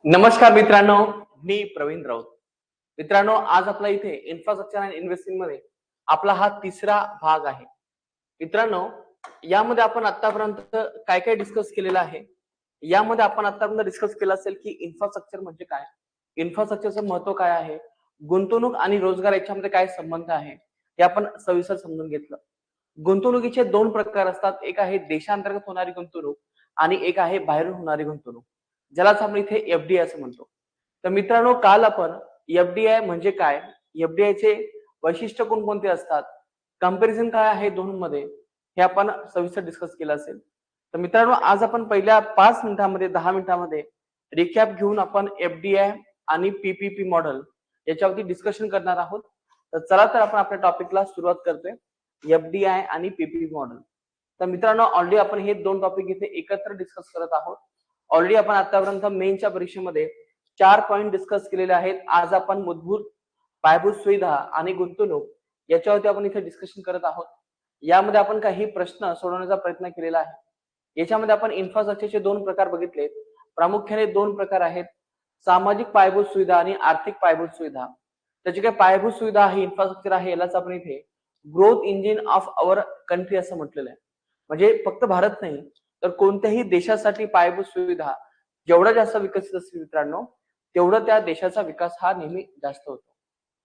नमस्कार मित्रांनो, मी प्रवीण राऊत. मित्रांनो, आज आपला इथे इन्फ्रास्ट्रक्चर अँड इन्व्हेस्टिंग मध्ये आपला हा तिसरा भाग आहे. मित्रांनो, यामध्ये आपण आतापर्यंत काय काय डिस्कस केलेलं आहे. यामध्ये आपण आतापर्यंत डिस्कस केलं असेल की इन्फ्रास्ट्रक्चर म्हणजे काय, इन्फ्रास्ट्रक्चरचं महत्व काय आहे, गुंतवणूक आणि रोजगार याच्यामध्ये काय संबंध आहे, हे आपण सविस्तर समजून घेतलं. गुंतवणुकीचे दोन प्रकार असतात. एक आहे देशांतर्गत होणारी गुंतवणूक आणि एक आहे बाहेरून होणारी गुंतवणूक, ज्यालाच आपण इथे एफडीआय असं म्हणतो. तर मित्रांनो, काल आपण एफडीआय म्हणजे काय, एफडीआय चे वैशिष्ट्य कोणकोणते असतात, कंपॅरिझन काय आहे दोन्हीमध्ये, हे आपण सविस्तर डिस्कस केलं असेल. तर मित्रांनो, आज आपण पहिल्या 5 मिनिटांमध्ये 10 मिनिटांमध्ये रिकॅप घेऊन आपण एफडीआय आणि पीपीपी मॉडेल याच्यावरती डिस्कशन करणार आहोत. तर चला तर आपण आपल्या टॉपिकला सुरुवात करतोय, एफडीआय आणि पीपीपी मॉडेल. तर मित्रांनो, ऑलरेडी आपण हे दोन टॉपिक इथे एकत्र डिस्कस करत आहोत. ऑलरेडी आपण आतापर्यंत मेनच्या परीक्षेमध्ये 4 पॉइंट डिस्कस केलेले आहेत. आज आपण मूलभूत पायाभूत सुविधा आणि गुंतवणूक याच्यावरती आपण इथे डिस्कशन करत आहोत. यामध्ये आपण काही प्रश्न सोडवण्याचा प्रयत्न केलेला आहे. याच्यामध्ये आपण इन्फ्रास्ट्रक्चरचे दोन प्रकार बघितले. प्रामुख्याने दोन प्रकार आहेत, सामाजिक पायाभूत सुविधा आणि आर्थिक पायाभूत सुविधा. त्याची काय पायाभूत सुविधा आहे, इन्फ्रास्ट्रक्चर आहे, यालाच आपण इथे growth engine of our country असं म्हटलेलं आहे. म्हणजे फक्त भारत नाही तर कोणत्याही देशासाठी पायाभूत सुविधा जेवढा जास्त विकसित असतील मित्रांनो, तेवढं त्या देशाचा विकास हा नेहमी जास्त होतो.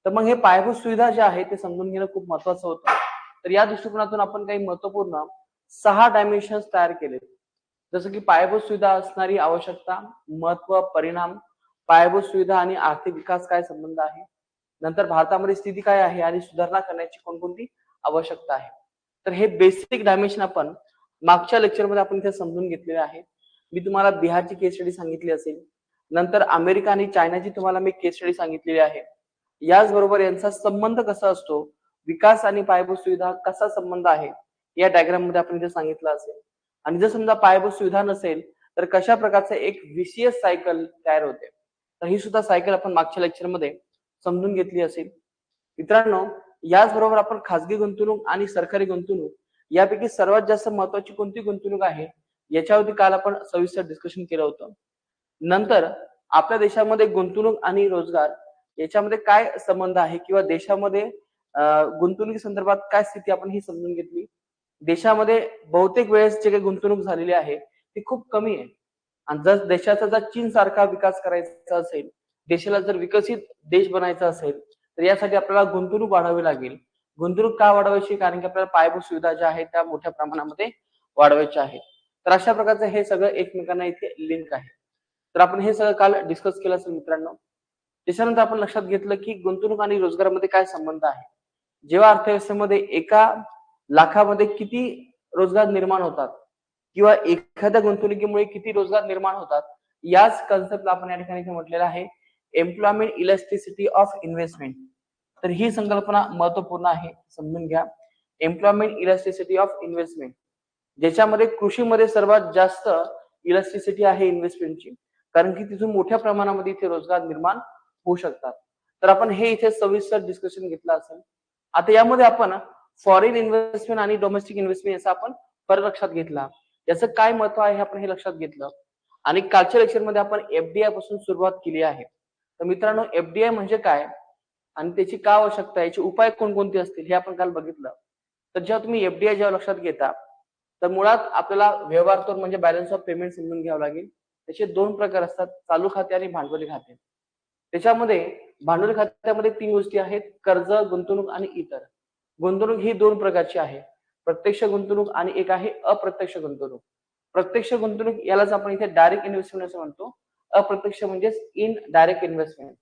तर मग हे पायाभूत सुविधा ज्या आहेत ते समजून घेणं खूप महत्वाचं होतं. तर या दृष्टिकोनातून आपण काही महत्वपूर्ण 6 डायमेन्शन्स तयार केले, जसं की पायाभूत सुविधा असणारी आवश्यकता, महत्व, परिणाम, पायाभूत सुविधा आणि आर्थिक विकास काय संबंध आहे, नंतर भारतामध्ये स्थिती काय आहे आणि सुधारणा करण्याची कोणकोणती आवश्यकता आहे. तर हे बेसिक डायमेन्शन आपण मागच्या लेक्चरमध्ये आपण इथे समजून घेतलेले आहे. मी तुम्हाला बिहारची केस स्टडी सांगितली असेल, नंतर अमेरिका आणि चायनाची तुम्हाला मी केस स्टडी सांगितलेली आहे. याचबरोबर यांचा संबंध कसा असतो, विकास आणि पायाभूत सुविधा कसा संबंध आहे, या डायग्राम मध्ये आपण इथे सांगितलं असेल. आणि जर समजा पायाभूत सुविधा नसेल तर कशा प्रकारचं एक विशियस सायकल तयार होते. तर ही सुद्धा सायकल आपण मागच्या लेक्चरमध्ये समजून घेतली असेल. मित्रांनो, याचबरोबर आपण खासगी गुंतवणूक आणि सरकारी गुंतवणूक यापैकी सर्वात जास्त महत्वाची कोणती गुंतवणूक आहे याच्यावरती काल आपण सविस्तर डिस्कशन केलं होतं. नंतर आपल्या देशामध्ये गुंतवणूक आणि रोजगार याच्यामध्ये काय संबंध आहे किंवा देशामध्ये गुंतवणुकी संदर्भात काय स्थिती आपण ही समजून घेतली. देशामध्ये बहुतेक वेळेस जे काही गुंतवणूक झालेली आहे ती खूप कमी आहे. आणि जर देशाचा जर चीन सारखा विकास करायचा असेल, देशाला जर विकसित देश बनायचा असेल, तर यासाठी आपल्याला गुंतवणूक वाढवावी लागेल. गुंतवणूक का वाढवायची, कारण की आपल्याला पायाभूत सुविधा ज्या आहेत त्या मोठ्या प्रमाणामध्ये वाढवायच्या आहेत. तर अशा प्रकारचं हे सगळं एकमेकांना इथे लिंक आहे. तर आपण हे सगळं काल डिस्कस केलं असेल मित्रांनो. त्याच्यानंतर आपण लक्षात घेतलं की गुंतवणूक आणि रोजगारामध्ये काय संबंध आहे. जेव्हा अर्थव्यवस्थेमध्ये 1 लाखामध्ये किती रोजगार निर्माण होतात किंवा एखाद्या गुंतवणुकीमुळे किती रोजगार निर्माण होतात, याच कन्सेप्टला आपण या ठिकाणी म्हटलेलं आहे एम्प्लॉयमेंट इलास्टिसिटी ऑफ इन्व्हेस्टमेंट. तर ही संकल्पना महत्वपूर्ण आहे, समजून घ्या. एम्प्लॉयमेंट इलास्टिसिटी ऑफ इन्व्हेस्टमेंट, ज्याच्यामध्ये कृषीमध्ये सर्वात जास्त इलास्टिसिटी आहे इन्व्हेस्टमेंटची, कारण की तिथून मोठ्या प्रमाणामध्ये इथे रोजगार निर्माण होऊ शकतात. तर आपण हे इथे सविस्तर डिस्कशन घेतलं असेल. आता यामध्ये आपण फॉरेन इन्व्हेस्टमेंट आणि डोमेस्टिक इन्व्हेस्टमेंट याचा आपण फरक लक्षात घेतला, याचं काय महत्व आहे आपण हे लक्षात घेतलं. आणि कालच्या लेक्चरमध्ये आपण एफडीआय पासून सुरुवात केली आहे. तर मित्रांनो, एफडीआय म्हणजे काय आणि त्याची का आवश्यकता आहे, याचे उपाय कोणकोणते असतील हे आपण काल बघितलं. तर जेव्हा तुम्ही एफडीआय जेव्हा लक्षात घेता, तर मुळात आपल्याला व्यवहार तोड म्हणजे बॅलन्स ऑफ पेमेंट समजून घ्यावं लागेल. त्याचे दोन प्रकार असतात, चालू खाते आणि भांडवली खाते. त्याच्यामध्ये भांडवली खात्यामध्ये 3 गोष्टी आहेत, कर्ज, गुंतवणूक आणि इतर. गुंतवणूक ही 2 प्रकारची आहे, प्रत्यक्ष गुंतवणूक आणि एक आहे अप्रत्यक्ष गुंतवणूक. प्रत्यक्ष गुंतवणूक यालाच आपण इथे डायरेक्ट इन्व्हेस्टमेंट असं म्हणतो. अप्रत्यक्ष म्हणजे in direct investment.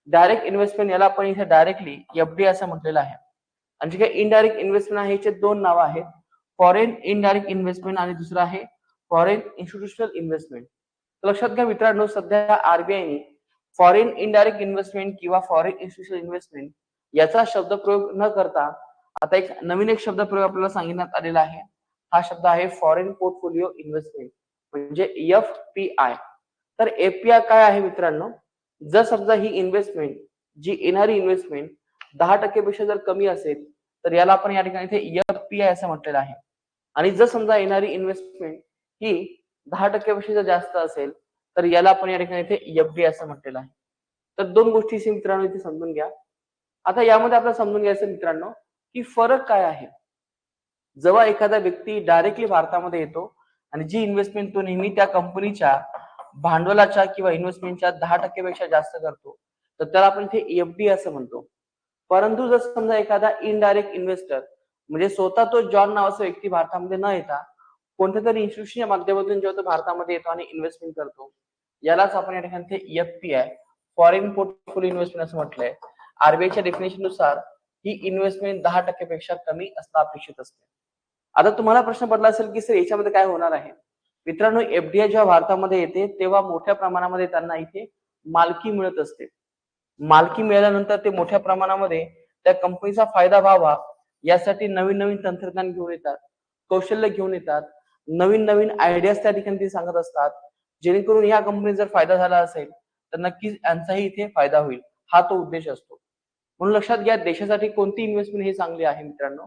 Direct investment याला आपण इथे डायरेक्टली एफडीआय असं म्हटलेलं आहे. आणि जे काही इनडायरेक्ट इन्व्हेस्टमेंट आहे याचे दोन नावं आहेत, फॉरेन इनडायरेक्ट इन्व्हेस्टमेंट आणि दुसरं आहे फॉरेन इन्स्टिट्यूशनल इन्व्हेस्टमेंट. लक्षात घ्या मित्रांनो, सध्या आरबीआयने फॉरेन इनडायरेक्ट इन्व्हेस्टमेंट किंवा फॉरेन इन्स्टिट्यूशनल इन्व्हेस्टमेंट याचा शब्दप्रयोग न करता आता एक नवीन शब्दप्रयोग आपल्याला सांगण्यात आलेला आहे. हा शब्द आहे फॉरेन पोर्टफोलिओ इन्व्हेस्टमेंट म्हणजे एफपीआय. तर एफपीआय काय आहे मित्रांनो, जर समजा ही इन्व्हेस्टमेंट जी येणारी इन्व्हेस्टमेंट 10% पेक्षा जर कमी असेल तर याला आपण या ठिकाणी इथे एफपीआय असं म्हटलेलं आहे. आणि जर समजा येणारी इन्व्हेस्टमेंट ही 10% पेक्षा जर जास्त असेल तर याला आपण या ठिकाणी इथे एफडी असं म्हटलेलं आहे. तर दोन गोष्टी मित्रांनो इथे समजून घ्या. आता यामध्ये आपल्याला समजून घ्यायचं मित्रांनो की फरक काय आहे. जेव्हा एखादा व्यक्ती डायरेक्टली भारतामध्ये येतो आणि जी इन्व्हेस्टमेंट तो नेहमी त्या कंपनीच्या भांडवलाच्या किंवा इन्व्हेस्टमेंटच्या 10% पेक्षा जास्त करतो, तर त्याला आपण इथे एफडी असं म्हणतो. परंतु जर समजा एखादा इनडायरेक्ट इन्व्हेस्टर म्हणजे स्वतः तो जॉन नावाचा व्यक्ती भारतामध्ये न येता कोणत्या तरी इन्स्टिट्यूशनच्या माध्यमातून जेव्हा तो भारतामध्ये येतो आणि इन्व्हेस्टमेंट करतो, यालाच आपण या ठिकाणी एफपीआय फॉरेन पोर्टफोलिओ इन्व्हेस्टमेंट असं म्हटलंय. आरबीआयच्या डेफिनेशन नुसार ही इन्व्हेस्टमेंट 10% पेक्षा कमी असणं अपेक्षित असते. आता तुम्हाला प्रश्न पडला असेल की सर याच्यामध्ये काय होणार आहे. मित्रांनो, एफडीआय जेव्हा भारतामध्ये येते तेव्हा मोठ्या प्रमाणामध्ये त्यांना इथे मालकी मिळत असते. मालकी मिळाल्यानंतर ते मोठ्या प्रमाणामध्ये त्या कंपनीचा फायदा व्हावा यासाठी नवीन नवीन तंत्रज्ञान घेऊन येतात, कौशल्य घेऊन येतात, नवीन नवीन आयडियाज त्या ठिकाणी ते सांगत असतात. जेणेकरून या कंपनीचा जर फायदा झाला असेल तर नक्कीच यांचाही इथे फायदा होईल, हा तो उद्देश असतो. म्हणून लक्षात घ्या, देशासाठी कोणती इन्व्हेस्टमेंट ही चांगली आहे मित्रांनो.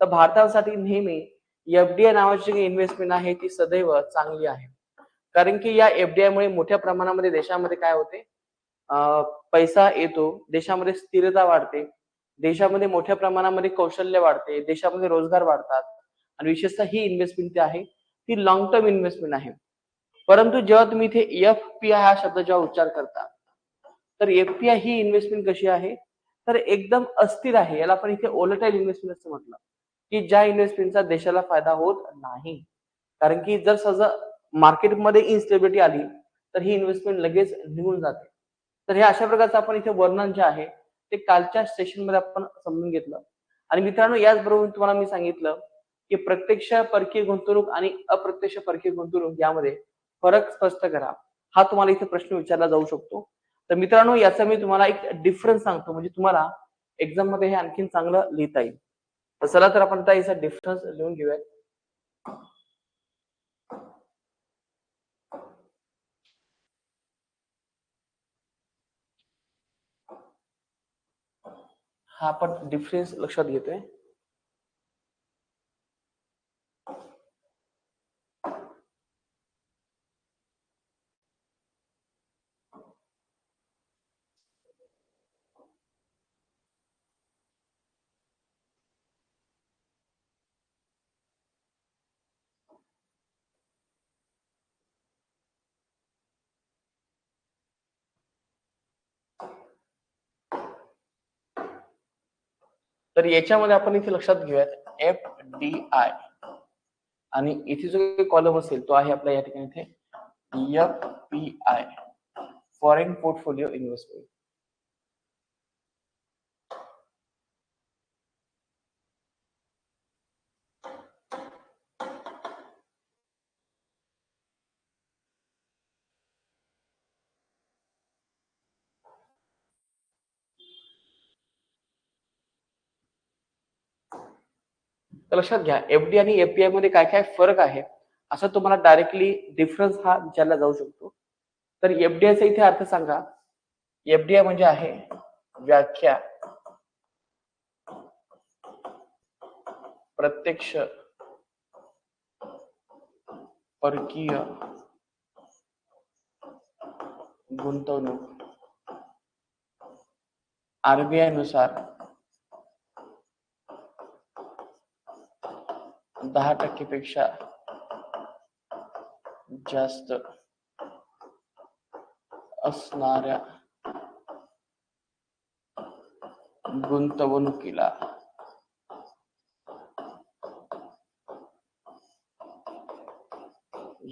तर भारतासाठी नेहमी एफडीआय नावाची जी इन्व्हेस्टमेंट आहे ती सदैव चांगली आहे. कारण की या एफडीआय मुळे मोठ्या प्रमाणामध्ये देशामध्ये काय होते, पैसा येतो, देशामध्ये स्थिरता वाढते, देशामध्ये मोठ्या प्रमाणामध्ये कौशल्य वाढते, देशामध्ये रोजगार वाढतात आणि विशेषतः ही इन्व्हेस्टमेंट जी आहे ती लॉंग टर्म इन्व्हेस्टमेंट आहे. परंतु जेव्हा तुम्ही इथे एफपीआय हा शब्द जेव्हा उच्चार करता, तर एफपीआय ही इन्व्हेस्टमेंट कशी आहे, तर एकदम अस्थिर आहे. याला आपण इथे व्होलटाईल इन्व्हेस्टमेंट असं म्हटलं, की ज्या इन्व्हेस्टमेंटचा देशाला फायदा होत नाही. कारण की जर सहज मार्केटमध्ये इन्स्टेबिलिटी आली तर ही इन्व्हेस्टमेंट लगेच निघून जाते. तर हे अशा प्रकारचं आपण इथे वर्णन जे आहे ते कालच्या सेशनमध्ये आपण समजून घेतलं. आणि मित्रांनो, याचबरोबर तुम्हाला मी सांगितलं की प्रत्यक्ष परकीय गुंतवणूक आणि अप्रत्यक्ष परकीय गुंतवणूक यामध्ये फरक स्पष्ट करा. हा तुम्हाला इथे प्रश्न विचारला जाऊ शकतो. तर मित्रांनो, याचा मी तुम्हाला एक डिफरन्स सांगतो म्हणजे तुम्हाला एक्झाम मध्ये हे आणखीन चांगलं लिहिता येईल. तर चला तर आपण आता याचा डिफरन्स लिहून घेऊयात. हा आपण डिफरन्स लक्षात घेतोय. तर याच्यामध्ये आपण इथे लक्षात घेऊयात एफडीआय आणि इथे जो कॉलम असेल तो आहे आपल्या या ठिकाणी इथे एफपीआय फॉरेन पोर्टफोलिओ इन्व्हेस्टमेंट. तर लक्षात घ्या, एफडी आणि एफपीआय मध्ये काय काय फरक आहे असं तुम्हाला डायरेक्टली डिफरन्स हा विचारला जाऊ शकतो. तर एफडीआयचा इथे अर्थ सांगा. एफडीआय म्हणजे आहे व्याख्या प्रत्यक्ष परकीय गुंतवणूक. आरबीआय नुसार 10% पेक्षा जास्त असणाऱ्या गुंतवणुकीला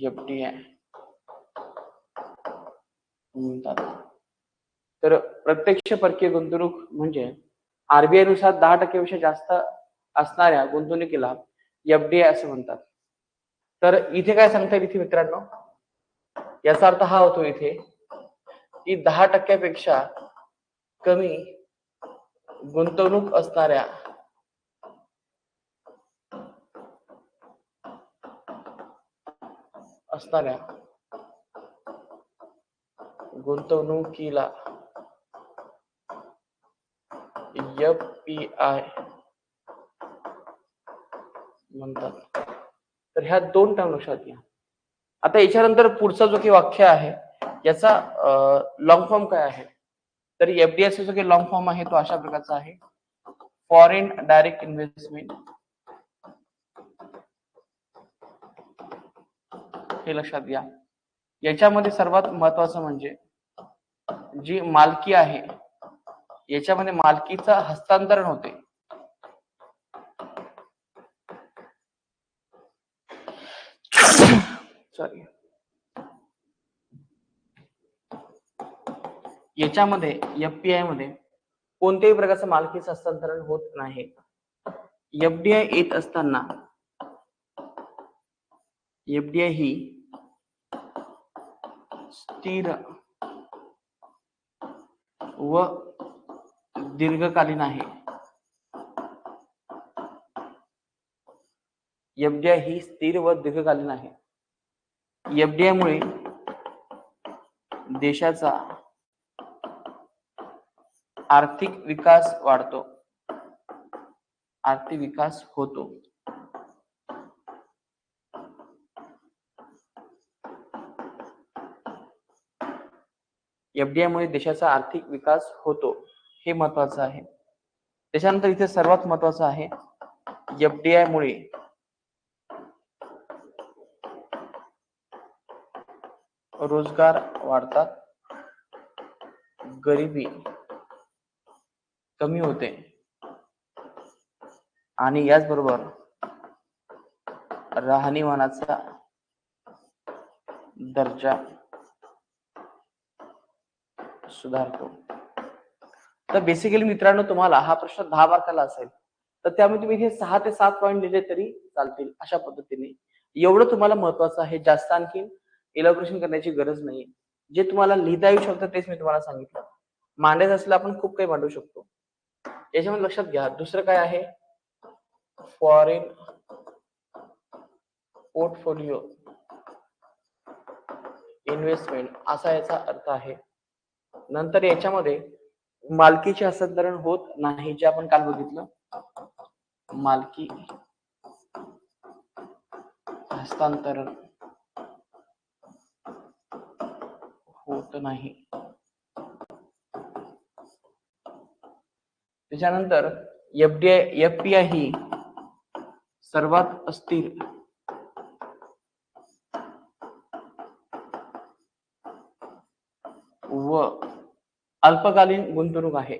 एफडीआय म्हणतात. तर प्रत्यक्ष परकीय गुंतवणूक म्हणजे आरबीआय नुसार 10% पेक्षा जास्त असणाऱ्या गुंतवणुकीला एफडीआय असं म्हणतात. तर इथे काय सांगता येईल इथे मित्रांनो, याचा अर्थ हा होतो इथे की 10% कमी गुंतवणूक असणाऱ्या गुंतवणुकीला एफपीआय म्हणतात. तर ह्या दोन टर्म लक्षात घ्या. आता याच्यानंतर पुढचा जो काही वाक्य आहे याचा लॉंग फॉर्म काय आहे, तर एफडीआयचा जो काही लॉंग फॉर्म आहे तो अशा प्रकारचा आहे, फॉरेन डायरेक्ट इन्व्हेस्टमेंट. हे लक्षात घ्या. याच्यामध्ये सर्वात महत्वाचं म्हणजे जी मालकी आहे याच्यामध्ये मालकीचं हस्तांतरण होते. सॉरी, याच्यामध्ये एफपीआय मध्ये कोणत्याही प्रकारचं मालकीचं हस्तांतरण होत नाही. एफडीआय येत असताना एफडीआय ही स्थिर व दीर्घकालीन आहे. एफडीआय ही स्थिर व दीर्घकालीन आहे. एफडीआय मुळे देशाचा आर्थिक विकास वाढतो, आर्थिक विकास होतो. एफडीआय मुळे देशाचा आर्थिक विकास होतो, हे महत्वाचं आहे. त्याच्यानंतर इथे सर्वात महत्वाचं आहे, एफडीआय मुळे रोजगार वाढतात, गरिबी कमी होते आणि याचबरोबर राहणीमानाचा दर्जा सुधारतो. तर बेसिकली मित्रांनो, तुम्हाला हा प्रश्न 10 मार्काला असेल तर त्यामध्ये तुम्ही हे 6 ते 7 पॉईंट दिले तरी चालतील. अशा पद्धतीने एवढं तुम्हाला महत्वाचं आहे, जास्त आणखी इलॅबोरेशन करण्याची गरज नाही. जे तुम्हाला लिहिता येऊ शकतं तेच मी तुम्हाला सांगितलं. मांडायचं असलं आपण खूप काही मांडू शकतो. याच्यामध्ये लक्षात घ्या, दुसरं काय आहे, फॉरेन पोर्टफोलिओ इन्व्हेस्टमेंट असा याचा अर्थ आहे. नंतर याच्यामध्ये मालकीचे हस्तांतरण होत नाही, जे आपण काल बघितलं, मालकी हस्तांतरण होत नाही. त्याच्यानंतर एफपीआय ही सर्वात अस्थिर व अल्पकालीन गुंतवणूक आहे.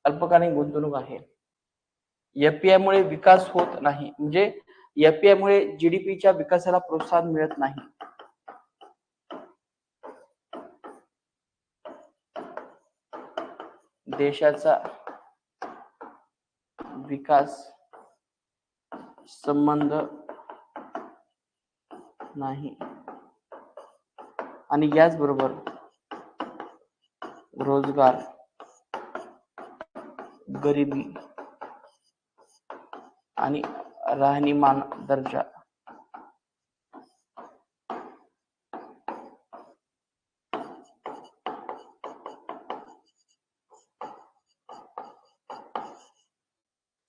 अल्पकालीन गुंतवणूक आहे. एफपीआय मुळे विकास होत नाही, म्हणजे एफपीआय मुळे जीडीपीच्या विकासाला प्रोत्साहन मिळत नाही. देशाचा विकास संबंध नाही आणि याचबरोबर रोजगार, गरिबी आणि राहणीमान दर्जा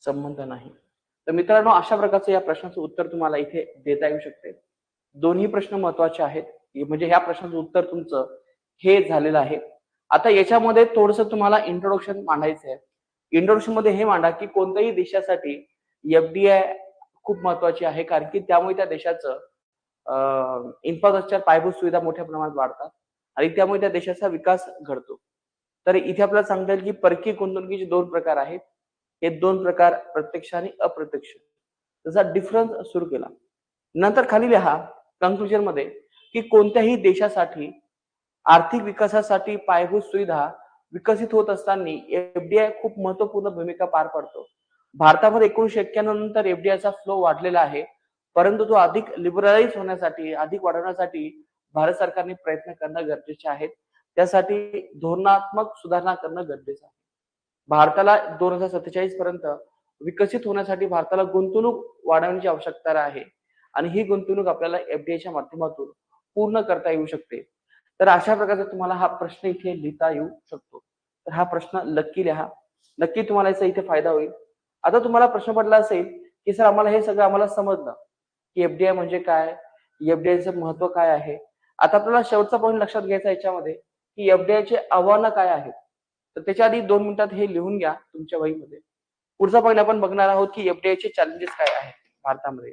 संबंध नाही. तर मित्रांनो, अशा प्रकारचं या प्रश्नाचं उत्तर तुम्हाला इथे देता येऊ शकते. दोन्ही प्रश्न महत्वाचे आहेत, म्हणजे ह्या प्रश्नाचं उत्तर तुमचं हे झालेलं आहे. आता याच्यामध्ये थोडस तुम्हाला इंट्रोडक्शन मांडायचं आहे. इंट्रोडक्शन मध्ये हे मांडा की कोणत्याही देशासाठी एफडीआय खूप महत्वाची आहे, कारण की त्यामुळे त्या देशाचं इन्फ्रास्ट्रक्चर, पायाभूत सुविधा मोठ्या प्रमाणात वाढतात आणि त्यामुळे त्या देशाचा विकास घडतो. तर इथे आपल्याला सांगता येईल की परकीय गुंतवणुकीचे 2 प्रकार आहेत. हे 2 प्रकार प्रत्यक्ष आणि अप्रत्यक्ष, त्याचा डिफरन्स सुरू केला. नंतर खाली लिहा कन्क्लुजन मध्ये की कोणत्याही देशासाठी आर्थिक विकासासाठी पायाभूत सुविधा विकसित होत असताना एफडीआय खूप महत्वपूर्ण भूमिका पार पाडतो. भारतामध्ये 1991 नंतर एफडीआयचा फ्लो वाढलेला आहे, परंतु तो अधिक लिबरलाइज होण्यासाठी, अधिक वाढवण्यासाठी भारत सरकारने प्रयत्न करणं गरजेचे आहे. त्यासाठी धोरणात्मक सुधारणा करणं गरजेचं आहे. भारताला 2047 पर्यंत विकसित होण्यासाठी भारताला गुंतवणूक वाढवण्याची आवश्यकता आहे आणि ही गुंतवणूक आपल्याला एफडीआयच्या माध्यमातून पूर्ण करता येऊ शकते. तर अशा प्रकारचा तुम्हाला हा प्रश्न इथे लिहिता येऊ शकतो. तर हा प्रश्न नक्की लिहा. नक्की तुम्हाला याचा इथे फायदा होईल. आता तुम्हाला प्रश्न पडला असेल, की सर आम्हाला हे सगळं आम्हाला समजलं, की एफडीआय म्हणजे काय? एफडीआयचं महत्व काय आहे? आता आपल्याला शेवटचा पॉइंट लक्षात घ्यायचा याच्यामध्ये, की एफडीआयची आव्हानं काय आहेत? तर त्याच्या आधी 2 मिनिटात हे लिहून घ्या तुमच्या वहीमध्ये. पुढचा पॉइंट आपण बघणार आहोत, की एफडीआयचे चॅलेंजेस काय आहेत भारतामध्ये.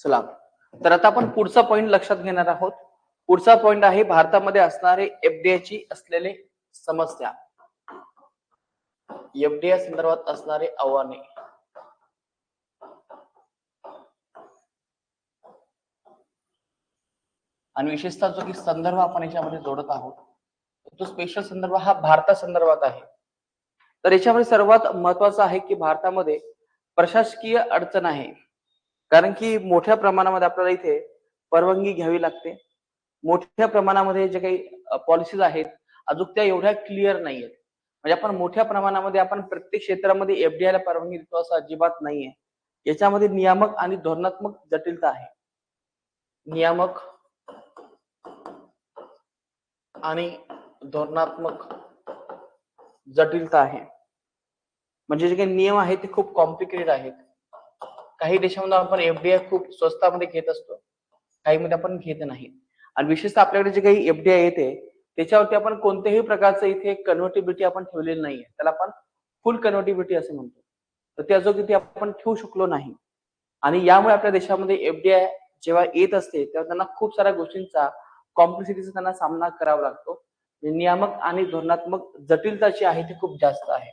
चला, तर आता आपण पुढचा पॉइंट लक्षात घेणार आहोत. पुढचा पॉइंट आहे भारतामध्ये असणारे एफडीआयची असलेले समस्या. एफडीआय संदर्भात असणारे आव्हाने. आणि विशेषतः जो की संदर्भ आपण याच्यामध्ये जोडत आहोत, तो स्पेशल संदर्भ हा भारता संदर्भात आहे. तर याच्यामध्ये सर्वात महत्वाचं आहे की भारतामध्ये प्रशासकीय अडचण आहे. कारण की मोठ्या प्रमाणामध्ये आपल्याला इथे परवानगी घ्यावी लागते. मोठ्या प्रमाणामध्ये जे काही पॉलिसीज आहेत अजून त्या एवढ्या क्लिअर नाहीयेत. म्हणजे आपण मोठ्या प्रमाणामध्ये आपण प्रत्येक क्षेत्रामध्ये एफडीआयला परवानगी देतो असं अजिबात नाहीये. याच्यामध्ये नियामक आणि धोरणात्मक जटिलता आहे. नियामक आणि धोरणात्मक जटिलता आहे. म्हणजे जे काही नियम आहेत ते खूप कॉम्प्लिकेटेड आहेत. काही देशामध्ये आपण एफडीआय खूप स्वस्तामध्ये घेत असतो, काही मध्ये आपण घेत नाही. आणि विशेषतः आपल्याकडे जे काही एफडीआय येते त्याच्यावरती आपण कोणत्याही प्रकारचं इथे कन्व्हर्टिबिलिटी आपण ठेवलेली नाहीये. त्याला आपण फुल कन्व्हर्टिबिलिटी असं म्हणतो. तर त्या जोगी आपण ठेवू शकलो नाही. आणि यामुळे आपल्या देशामध्ये एफडीआय जेव्हा येत असते तेव्हा त्यांना खूप साऱ्या गोष्टींचा कॉम्प्लेक्सिटीचा त्यांना सामना करावा लागतो. नियामक आणि धोरणात्मक जटिलता जी आहे ती खूप जास्त आहे.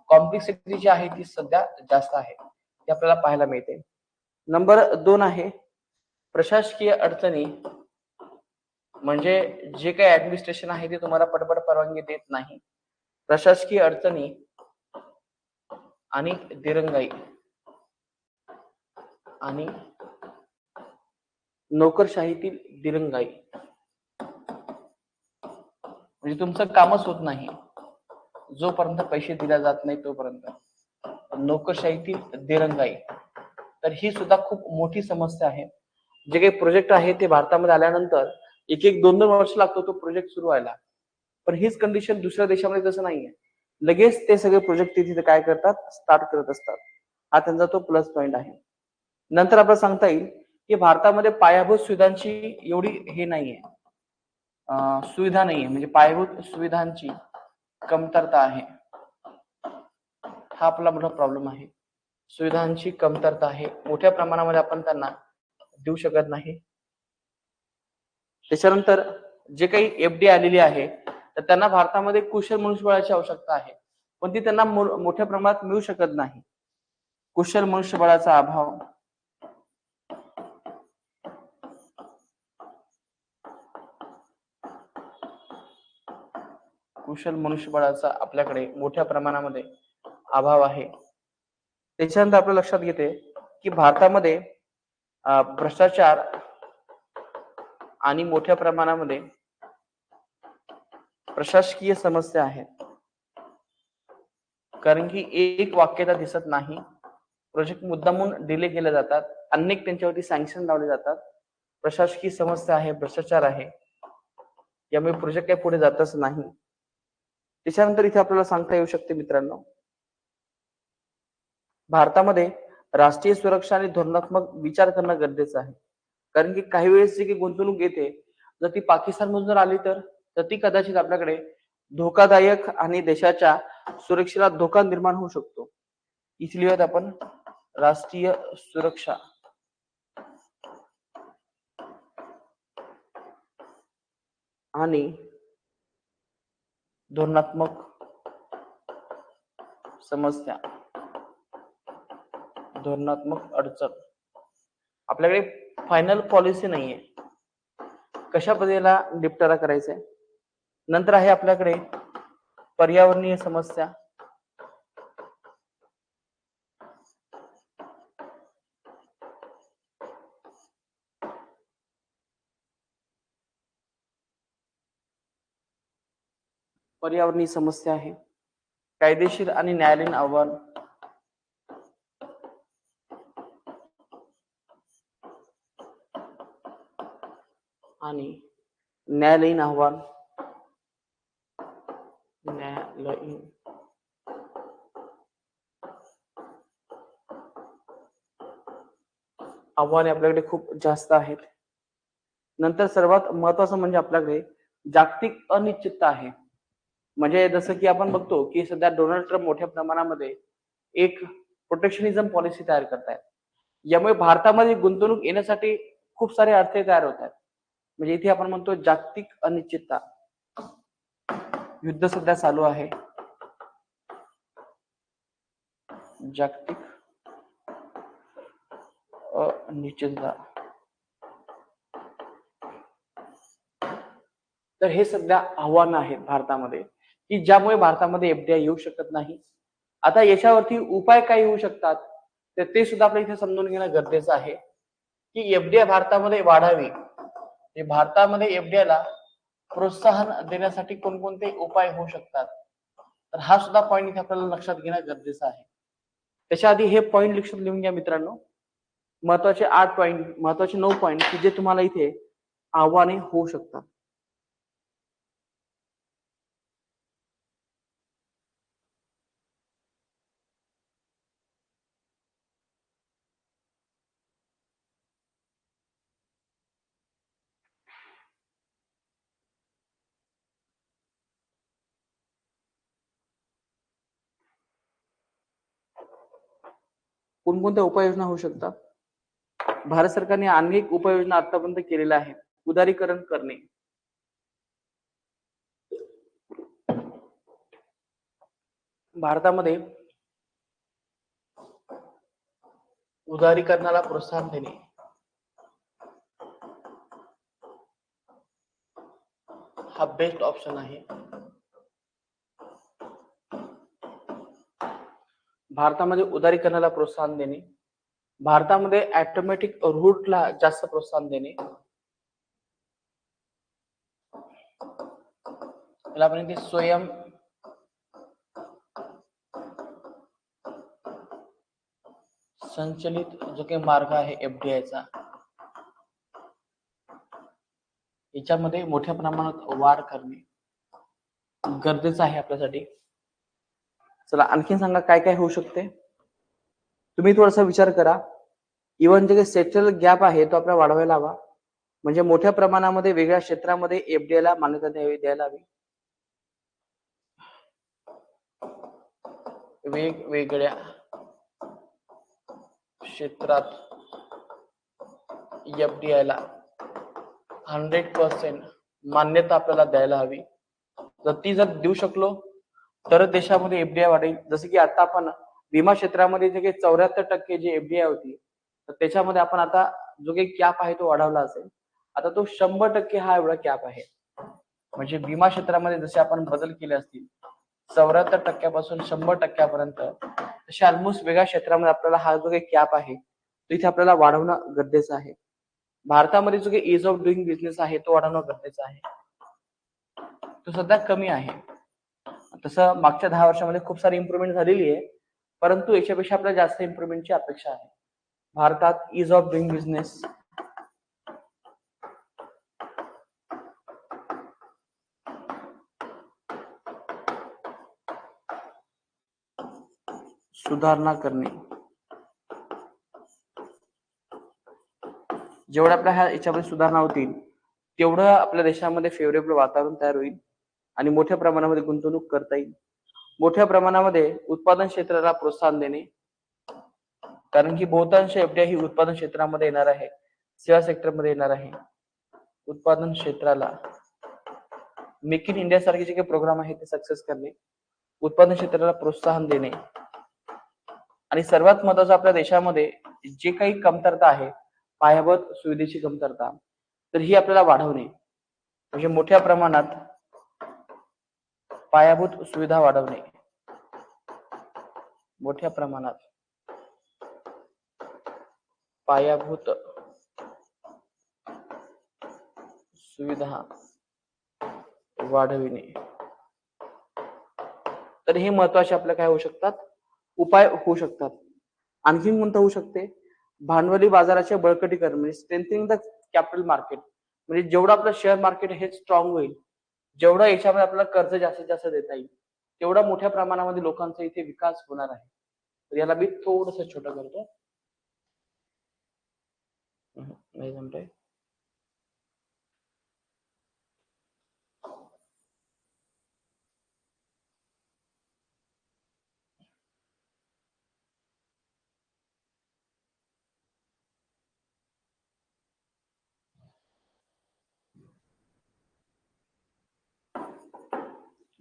कॉम्प्लेक्सिटी जी आहे ती सध्या जास्त आहे. ते आपल्याला पाहायला मिळते. नंबर 2 आहे प्रशासकीय अडचणी. म्हणजे जे काही ऍडमिनिस्ट्रेशन आहे ते तुम्हाला पटपट परवानगी देत नाही. प्रशासकीय अडचणी आणि दिरंगाई आणि नोकरशाहीतील दिरंगाई. म्हणजे तुमचं कामच होत नाही जोपर्यंत पैसे दिले जात नाही तोपर्यंत. नोकरशाहीतील दिरंगाई, तर ही सुद्धा खूप मोठी समस्या आहे. जे काही प्रोजेक्ट आहे ते भारतामध्ये आल्यानंतर एक एक 2-2 वर्ष लागतो तो प्रोजेक्ट सुरू व्हायला. पण हीच कंडिशन दुसऱ्या देशामध्ये तसं नाहीये. लगेच ते सगळे प्रोजेक्ट तिथे काय करतात स्टार्ट करत असतात. हा त्यांचा तो प्लस पॉइंट आहे. नंतर आपल्याला सांगता येईल की भारतामध्ये पायाभूत सुविधांची एवढी हे नाहीये, सुविधा नाहीये. म्हणजे पायाभूत सुविधांची कमतरता आहे. हा आपला मोठा प्रॉब्लेम आहे. सुविधांची कमतरता आहे. मोठ्या प्रमाणामध्ये आपण त्यांना देऊ शकत नाही. त्याच्यानंतर जे काही एफडी आलेली आहे तर त्यांना भारतामध्ये कुशल मनुष्यबळाची आवश्यकता आहे, पण ती त्यांना मोठ्या प्रमाणात मिळू शकत नाही. कुशल मनुष्यबळाचा अभाव, कुशल मनुष्यबळाचा आपल्याकडे मोठ्या प्रमाणामध्ये अभाव आहे. त्याच्यानंतर आपल्या लक्षात येते की भारतामध्ये भ्रष्टाचार आणि मोठ्या प्रमाणामध्ये प्रशासकीय समस्या आहेत. कारण की एक वाक्यता दिसत नाही. प्रोजेक्ट मुद्दामून डिले केले जातात. अनेक त्यांच्यावरती सँक्शन लावले जातात. प्रशासकीय समस्या आहे, भ्रष्टाचार आहे. यामुळे प्रोजेक्ट काही पुढे जातच नाही. त्याच्यानंतर इथे आपल्याला सांगता येऊ शकते मित्रांनो, भारतामध्ये राष्ट्रीय सुरक्षा आणि धोरणात्मक विचार करणं गरजेचं आहे. कारण की काही वेळेस जी काही गुंतवणूक येते, जर ती पाकिस्तानमधून जर आली तर ती कदाचित आपल्याकडे धोकादायक आणि देशाच्या सुरक्षेला धोका निर्माण होऊ शकतो. इसलिए आपण राष्ट्रीय सुरक्षा आणि धोरणात्मक समस्या, धोरणात्मक अडचण आपल्याकडे फायनल पॉलिसी नाहीये. कशा पद्धतीला निपटारा करायचा आहे. नंतर आहे आपल्याकडे पर्यावरणीय समस्या, पर्यावरणीय समस्या आहे, कायदेशीर आणि न्यायालयीन आव्हान, आणि न्यायालयीन आव्हान, न्यायालयीन आव्हाने आपल्याकडे खूप जास्त आहेत. नंतर सर्वात महत्वाचं म्हणजे आपल्याकडे जागतिक अनिश्चितता आहे. म्हणजे जसं की आपण बघतो की सध्या डोनाल्ड ट्रम्प मोठ्या प्रमाणामध्ये एक प्रोटेक्शनिझम पॉलिसी तयार करतायत. यामुळे भारतामध्ये गुंतवणूक येण्यासाठी खूप सारे अडथळे तयार होत आहेत. म्हणजे इथे आपण म्हणतो जागतिक अनिश्चितता. युद्ध सध्या चालू आहे. जागतिक अनिश्चितता. तर हे सध्या आव्हान आहेत भारतामध्ये, की ज्यामुळे भारतामध्ये एफडीआय येऊ शकत नाही. आता याच्यावरती उपाय काय येऊ शकतात, तर ते सुद्धा आपल्या इथे समजून घेणं गरजेचं आहे, की एफडीआय भारतामध्ये वाढावी. भारतामध्ये एफडीआयला प्रोत्साहन देण्यासाठी कोणकोणते उपाय होऊ शकतात, तर हा सुद्धा पॉईंट इथे आपल्याला लक्षात घेणं गरजेचं आहे. त्याच्या आधी हे पॉईंट लक्षात लिहून घ्या मित्रांनो. महत्वाचे 8 पॉईंट, महत्वाचे 9 पॉईंट की जे तुम्हाला इथे आव्हाने होऊ शकतात. कोणकोणत्या उपाययोजना होऊ शकतात? भारत सरकारने अनेक उपाययोजना आतापर्यंत केलेल्या आहेत. उदारीकरण करणे, भारतामध्ये उदारीकरणाला प्रोत्साहन देणे, हा बेस्ट ऑप्शन आहे. भारतामध्ये उदारीकरणाला प्रोत्साहन देणे, भारतामध्ये ऑटोमॅटिक रूटला जास्त प्रोत्साहन देणे, त्याला आपण इथे स्वयं संचलित जो काही मार्ग आहे एफडीआयचा, याच्यामध्ये मोठ्या प्रमाणात वाढ करणे गरजेचं आहे आपल्यासाठी. चला आणखीन सांगा काय काय होऊ शकते. तुम्ही थोडासा विचार करा. इव्हन जे काही सेक्टरल गॅप आहे तो आपल्याला वाढवायला हवा. म्हणजे मोठ्या प्रमाणामध्ये वेगळ्या क्षेत्रामध्ये एफडीआयला मान्यता द्यायला हवी. वेगवेगळ्या क्षेत्रात एफडीआयला 100% मान्यता आपल्याला द्यायला हवी. जर ती देऊ शकलो तर देशामध्ये एफडीआय वाढेल. जसं की आता आपण विमा क्षेत्रामध्ये जे काही 74% जी एफडीआय होती, तर त्याच्यामध्ये आपण आता जो काही कॅप आहे तो वाढवला असेल. आता तो 100% हा एवढा कॅप आहे. म्हणजे विमा क्षेत्रामध्ये जसे आपण बदल केले असतील 74% पासून 100% पर्यंत, तसे ऑलमोस्ट वेगळ्या क्षेत्रामध्ये आपल्याला हा जो काही कॅप आहे तो इथे आपल्याला वाढवणं गरजेचं आहे. भारतामध्ये जो काही इज ऑफ डुईंग बिझनेस आहे तो वाढवणं गरजेचं आहे. तो सध्या कमी आहे. तसं मागच्या 10 वर्षामध्ये खूप सारी इम्प्रुव्हमेंट झालेली आहे, परंतु याच्यापेक्षा आपल्याला जास्त इम्प्रुव्हमेंटची अपेक्षा आहे. भारतात ईज ऑफ डुईंग बिझनेस सुधारणा करणे. जेवढ्या आपल्या याच्यामध्ये सुधारणा होतील तेवढं आपल्या देशामध्ये फेवरेबल वातावरण तयार होईल आणि मोठ्या प्रमाणामध्ये गुंतवणूक करता येईल. मोठ्या प्रमाणामध्ये उत्पादन क्षेत्राला प्रोत्साहन देणे, कारण की बहुतांश एफडीआय ही उत्पादन क्षेत्रामध्ये येणार आहे, सेवा सेक्टरमध्ये येणार आहे. उत्पादन क्षेत्राला मेक इन इंडिया सारखे जे काही प्रोग्राम आहे ते सक्सेस करणे, उत्पादन क्षेत्राला प्रोत्साहन देणे आणि सर्वात महत्वाचं आपल्या देशामध्ये जे काही कमतरता आहे, पायाभूत सुविधेची कमतरता, तर ही आपल्याला वाढवणे, म्हणजे मोठ्या प्रमाणात पायाभूत सुविधा वाढवणे, मोठ्या प्रमाणात पायाभूत सुविधा वाढविणे. तर हे महत्वाचे आपल्या काय होऊ शकतात, उपाय होऊ शकतात. आणखी कोणतं होऊ शकते, भांडवली बाजाराचे बळकटीकरण, म्हणजे स्ट्रेंथनिंग द कॅपिटल मार्केट, म्हणजे जेवढं आपलं शेअर मार्केट हे स्ट्रॉंग होईल, जेवढं याच्यामध्ये आपल्याला कर्ज जास्तीत जास्त देता येईल, तेवढा मोठ्या प्रमाणामध्ये लोकांचा इथे विकास होणार आहे. तर याला मी थोडंसं छोटं करतो. नाही जमतंय.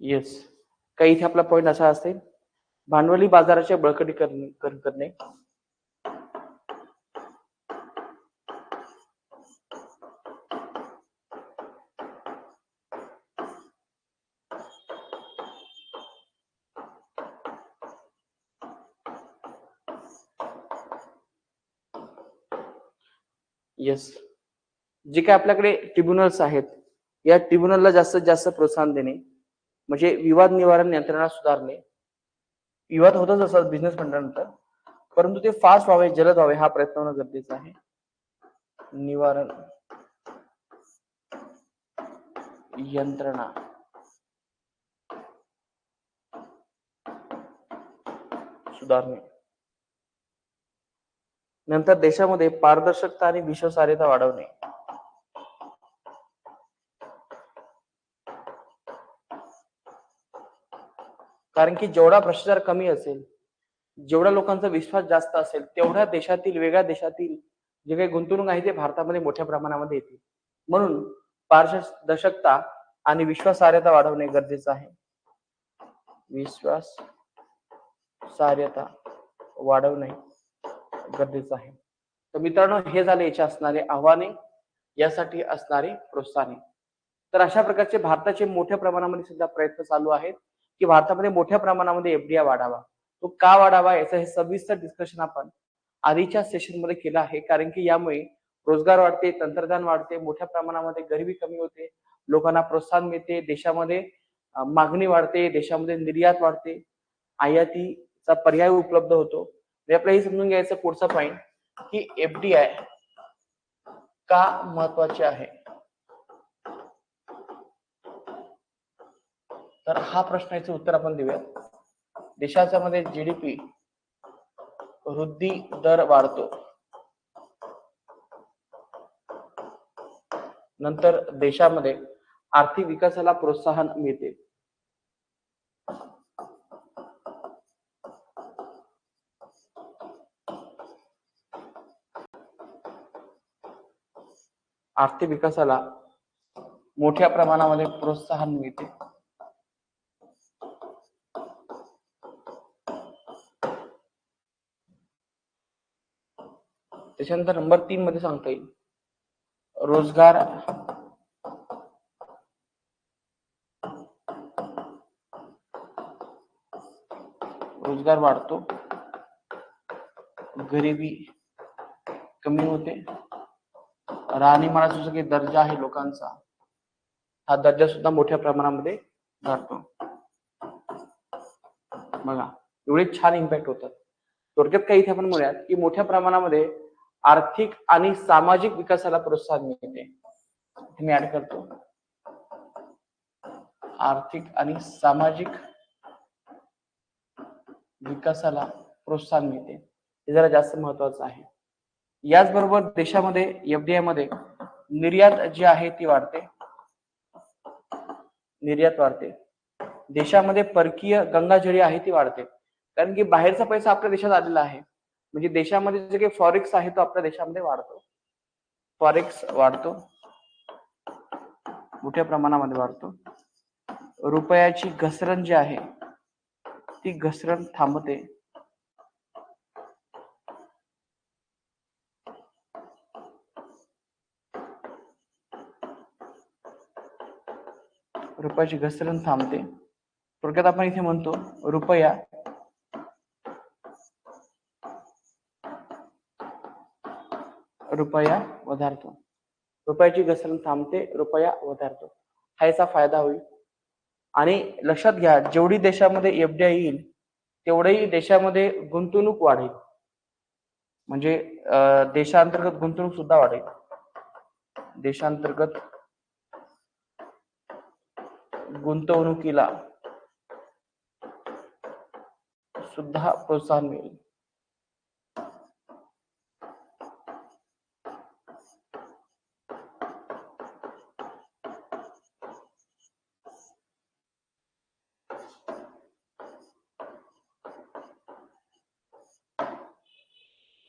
येस, काही इथे आपला पॉइंट असा असेल, भांडवली बाजाराचे बळकटीकरण करणे, येस, जे काही आपल्याकडे ट्रिब्युनल्स आहेत, या ट्रिब्युनलला जास्तीत जास्त प्रोत्साहन देणे, म्हणजे विवाद निवारण यंत्रणा सुधारणे. विवाद होतच असतात बिझनेस म्हटल्यानंतर, परंतु ते फास्ट व्हावे, जलद व्हावे, हा प्रयत्न होणं गरजेचं आहे. निवारण यंत्रणा सुधारणे. नंतर देशामध्ये पारदर्शकता आणि विश्वासार्हता वाढवणे. कारण की जेवढा भ्रष्टाचार कमी असेल, जेवढा लोकांचा विश्वास जास्त असेल, तेवढ्या देशातील, वेगळ्या देशातील जे काही गुंतवणूक आहे ते भारतामध्ये मोठ्या प्रमाणामध्ये येते. म्हणून पारदर्शकता आणि विश्वासार्हता वाढवणे गरजेचं आहे. विश्वासार्हता वाढवणे गरजेचं आहे. तर मित्रांनो, हे झाले याचे असणारे आव्हाने, यासाठी असणारे प्रोत्साहने. तर अशा प्रकारचे भारताचे मोठ्या प्रमाणामध्ये सुद्धा प्रयत्न चालू आहेत की भारतामध्ये मोठ्या प्रमाणामध्ये एफडीआय वाढावा. तो का वाढावा याचं हे सविस्तर डिस्कशन आपण आधीच्या सेशन मध्ये केलं आहे. कारण की यामुळे रोजगार वाढते, तंत्रज्ञान वाढते, मोठ्या प्रमाणामध्ये गरिबी कमी होते, लोकांना प्रोत्साहन मिळते, देशामध्ये मागणी वाढते, देशामध्ये निर्यात वाढते, आयातीचा पर्याय उपलब्ध होतो. आपल्याला हे समजून घ्यायचं पुढचा पॉइंट की एफडीआय का महत्वाचे आहे. तर हा प्रश्नाचं उत्तर आपण देऊयात. देशाच्या मध्ये जीडीपी वृद्धी दर वाढतो, नंतर देशामध्ये आर्थिक विकासाला प्रोत्साहन मिळते. आर्थिक विकासाला मोठ्या प्रमाणामध्ये प्रोत्साहन मिळते. त्याच्यानंतर नंबर 3 मध्ये सांगता येईल रोजगार वाढतो, गरिबी कमी होते, राहणीमानाचा जो काही दर्जा आहे लोकांचा, हा दर्जा सुद्धा मोठ्या प्रमाणामध्ये वाढतो. बघा एवढे छान इम्पॅक्ट होतात. थोडक्यात काही इथे आपण म्हणूयात की मोठ्या प्रमाणामध्ये आर्थिक आणि सामाजिक विकासाला प्रोत्साहन मिळते. मी ऍड करतो आर्थिक आणि सामाजिक विकासाला प्रोत्साहन मिळते, हे जरा जास्त महत्वाचं आहे. याचबरोबर देशामध्ये एफडीआय मध्ये निर्यात जी आहे ती वाढते, निर्यात वाढते. देशामध्ये परकीय गंगाजळी आहे ती वाढते, कारण की बाहेरचा पैसा आपल्या देशात आलेला आहे. म्हणजे देशामध्ये जे काही फॉरेक्स आहे तो आपल्या देशामध्ये वाढतो, फॉरेक्स वाढतो, मोठ्या प्रमाणामध्ये वाढतो. रुपयाची घसरण जी आहे ती घसरण थांबते. रुपयाची घसरण थांबते. थोडक्यात आपण इथे म्हणतो रुपया वधारतो. रुपयाची घसरण थांबते, रुपया वधारतो, हा याचा फायदा होईल. आणि लक्षात घ्या जेवढी देशामध्ये एफडीआय येईल तेवढेही देशामध्ये गुंतवणूक वाढेल. म्हणजे देशांतर्गत गुंतवणूक सुद्धा वाढेल, देशांतर्गत गुंतवणुकीला सुद्धा प्रोत्साहन मिळेल.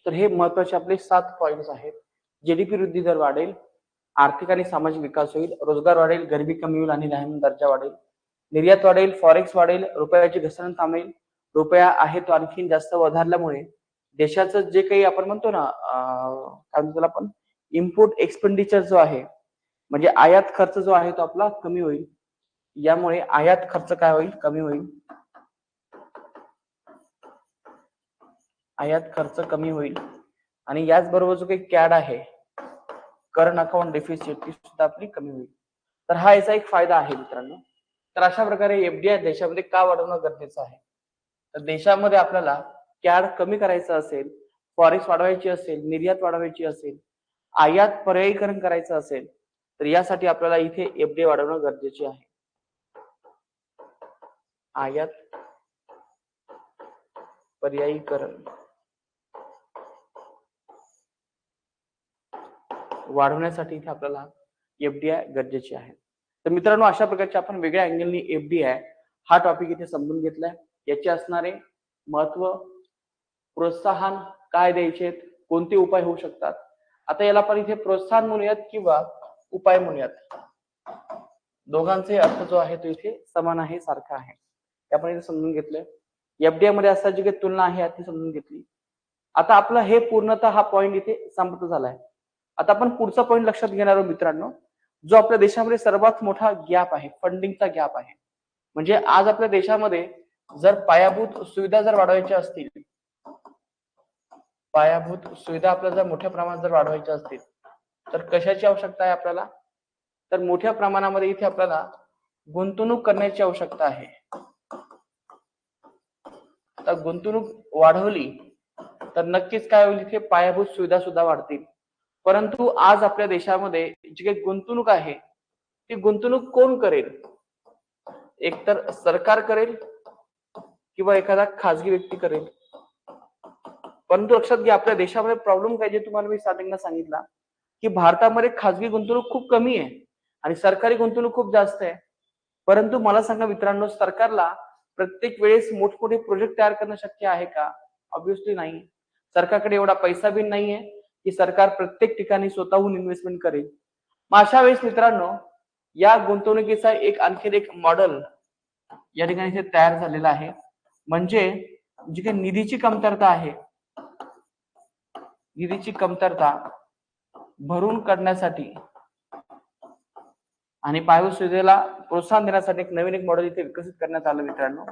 तर हे महत्वाचे आपले 7 पॉइंट्स आहेत. जीडीपी वृद्धी दर वाढेल, आर्थिक आणि सामाजिक विकास होईल, रोजगार वाढेल, गरिबी कमी होईल आणि राहणीमान दर्जा वाढेल, निर्यात वाढेल, फॉरेक्स वाढेल, रुपयाची घसरण थांबेल, रुपया आहे तो आणखी जास्त वधारल्यामुळे देशाचं जे काही आपण म्हणतो ना काय म्हणतो आपण इम्पोर्ट एक्सपेंडिचर जो आहे म्हणजे आयात खर्च जो आहे तो आपला कमी होईल. यामुळे आयात खर्च काय होईल, कमी होईल, आयात खर्च कमी होईल. आणि याचबरोबर जो काही कॅड आहे करंट अकाउंट डेफिसिट ती सुद्धा आपली कमी होईल. तर हा याचा एक फायदा आहे मित्रांनो. तर अशा प्रकारे एफडीआय देशामध्ये का वाढवणं गरजेचं आहे, तर देशामध्ये आपल्याला कॅड कमी करायचं असेल, फॉरेक्स वाढवायची असेल, निर्यात वाढवायची असेल, आयात पर्यायीकरण करायचं असेल, तर यासाठी आपल्याला इथे एफडीआय वाढवणं गरजेचे आहे. आयात पर्यायीकरण वाढवण्यासाठी इथे आपल्याला एफडीआय गरजेची आहे. तर मित्रांनो अशा प्रकारचे आपण वेगळ्या अँगलनी एफडीआय हा टॉपिक इथे समजून घेतलाय. याचे असणारे महत्व, प्रोत्साहन काय द्यायचे, कोणते उपाय होऊ शकतात. आता याला आपण इथे प्रोत्साहन म्हणूयात किंवा उपाय म्हणूयात, दोघांचे अर्थ जो आहे तो इथे समान आहे, सारखा आहे. आपण इथे समजून घेतलंय. एफडीआय मध्ये असण्याची जी तुलना आहे ती समजून घेतली. आता आपलं हे पूर्णतः हा पॉइंट इथे समाप्त झालाय. आता आपण पुढचा पॉइंट लक्षात घेणार आहोत मित्रांनो, जो आपल्या देशामध्ये सर्वात मोठा गॅप आहे, फंडिंगचा गॅप आहे. म्हणजे आज आपल्या देशामध्ये जर पायाभूत सुविधा जर वाढवायच्या असतील, पायाभूत सुविधा आपल्याला जर मोठ्या प्रमाणात जर वाढवायच्या असतील तर कशाची आवश्यकता आहे आपल्याला, तर मोठ्या प्रमाणामध्ये इथे आपल्याला गुंतवणूक करण्याची आवश्यकता आहे. तर गुंतवणूक वाढवली तर नक्कीच काय होईल, इथे पायाभूत सुविधा सुद्धा वाढतील. परंतु आज आपल्या देशामध्ये जी काही गुंतवणूक आहे ती गुंतवणूक कोण करेल, एकतर सरकार करेल किंवा एखादा खाजगी व्यक्ती करेल. परंतु लक्षात घ्या आपल्या देशामध्ये प्रॉब्लेम काय, जे तुम्हाला मी स्टार्टिंगला सांगितला की भारतामध्ये खाजगी गुंतवणूक खूप कमी आहे आणि सरकारी गुंतवणूक खूप जास्त आहे. परंतु मला सांगा मित्रांनो, सरकारला प्रत्येक वेळेस मोठमोठे प्रोजेक्ट तयार करणं शक्य आहे का? ऑब्व्हियसली नाही. सरकारकडे एवढा पैसा बी नाहीये की सरकार प्रत्येक ठिकाणी स्वतःहून इन्व्हेस्टमेंट करेल. मग अशा वेळेस मित्रांनो या गुंतवणुकीचा आणखी एक मॉडेल या ठिकाणी इथे तयार झालेला आहे. म्हणजे जी काही निधीची कमतरता आहे, निधीची कमतरता भरून काढण्यासाठी आणि पायाभूत सुविधेला प्रोत्साहन देण्यासाठी एक मॉडेल इथे विकसित करण्यात आलं मित्रांनो.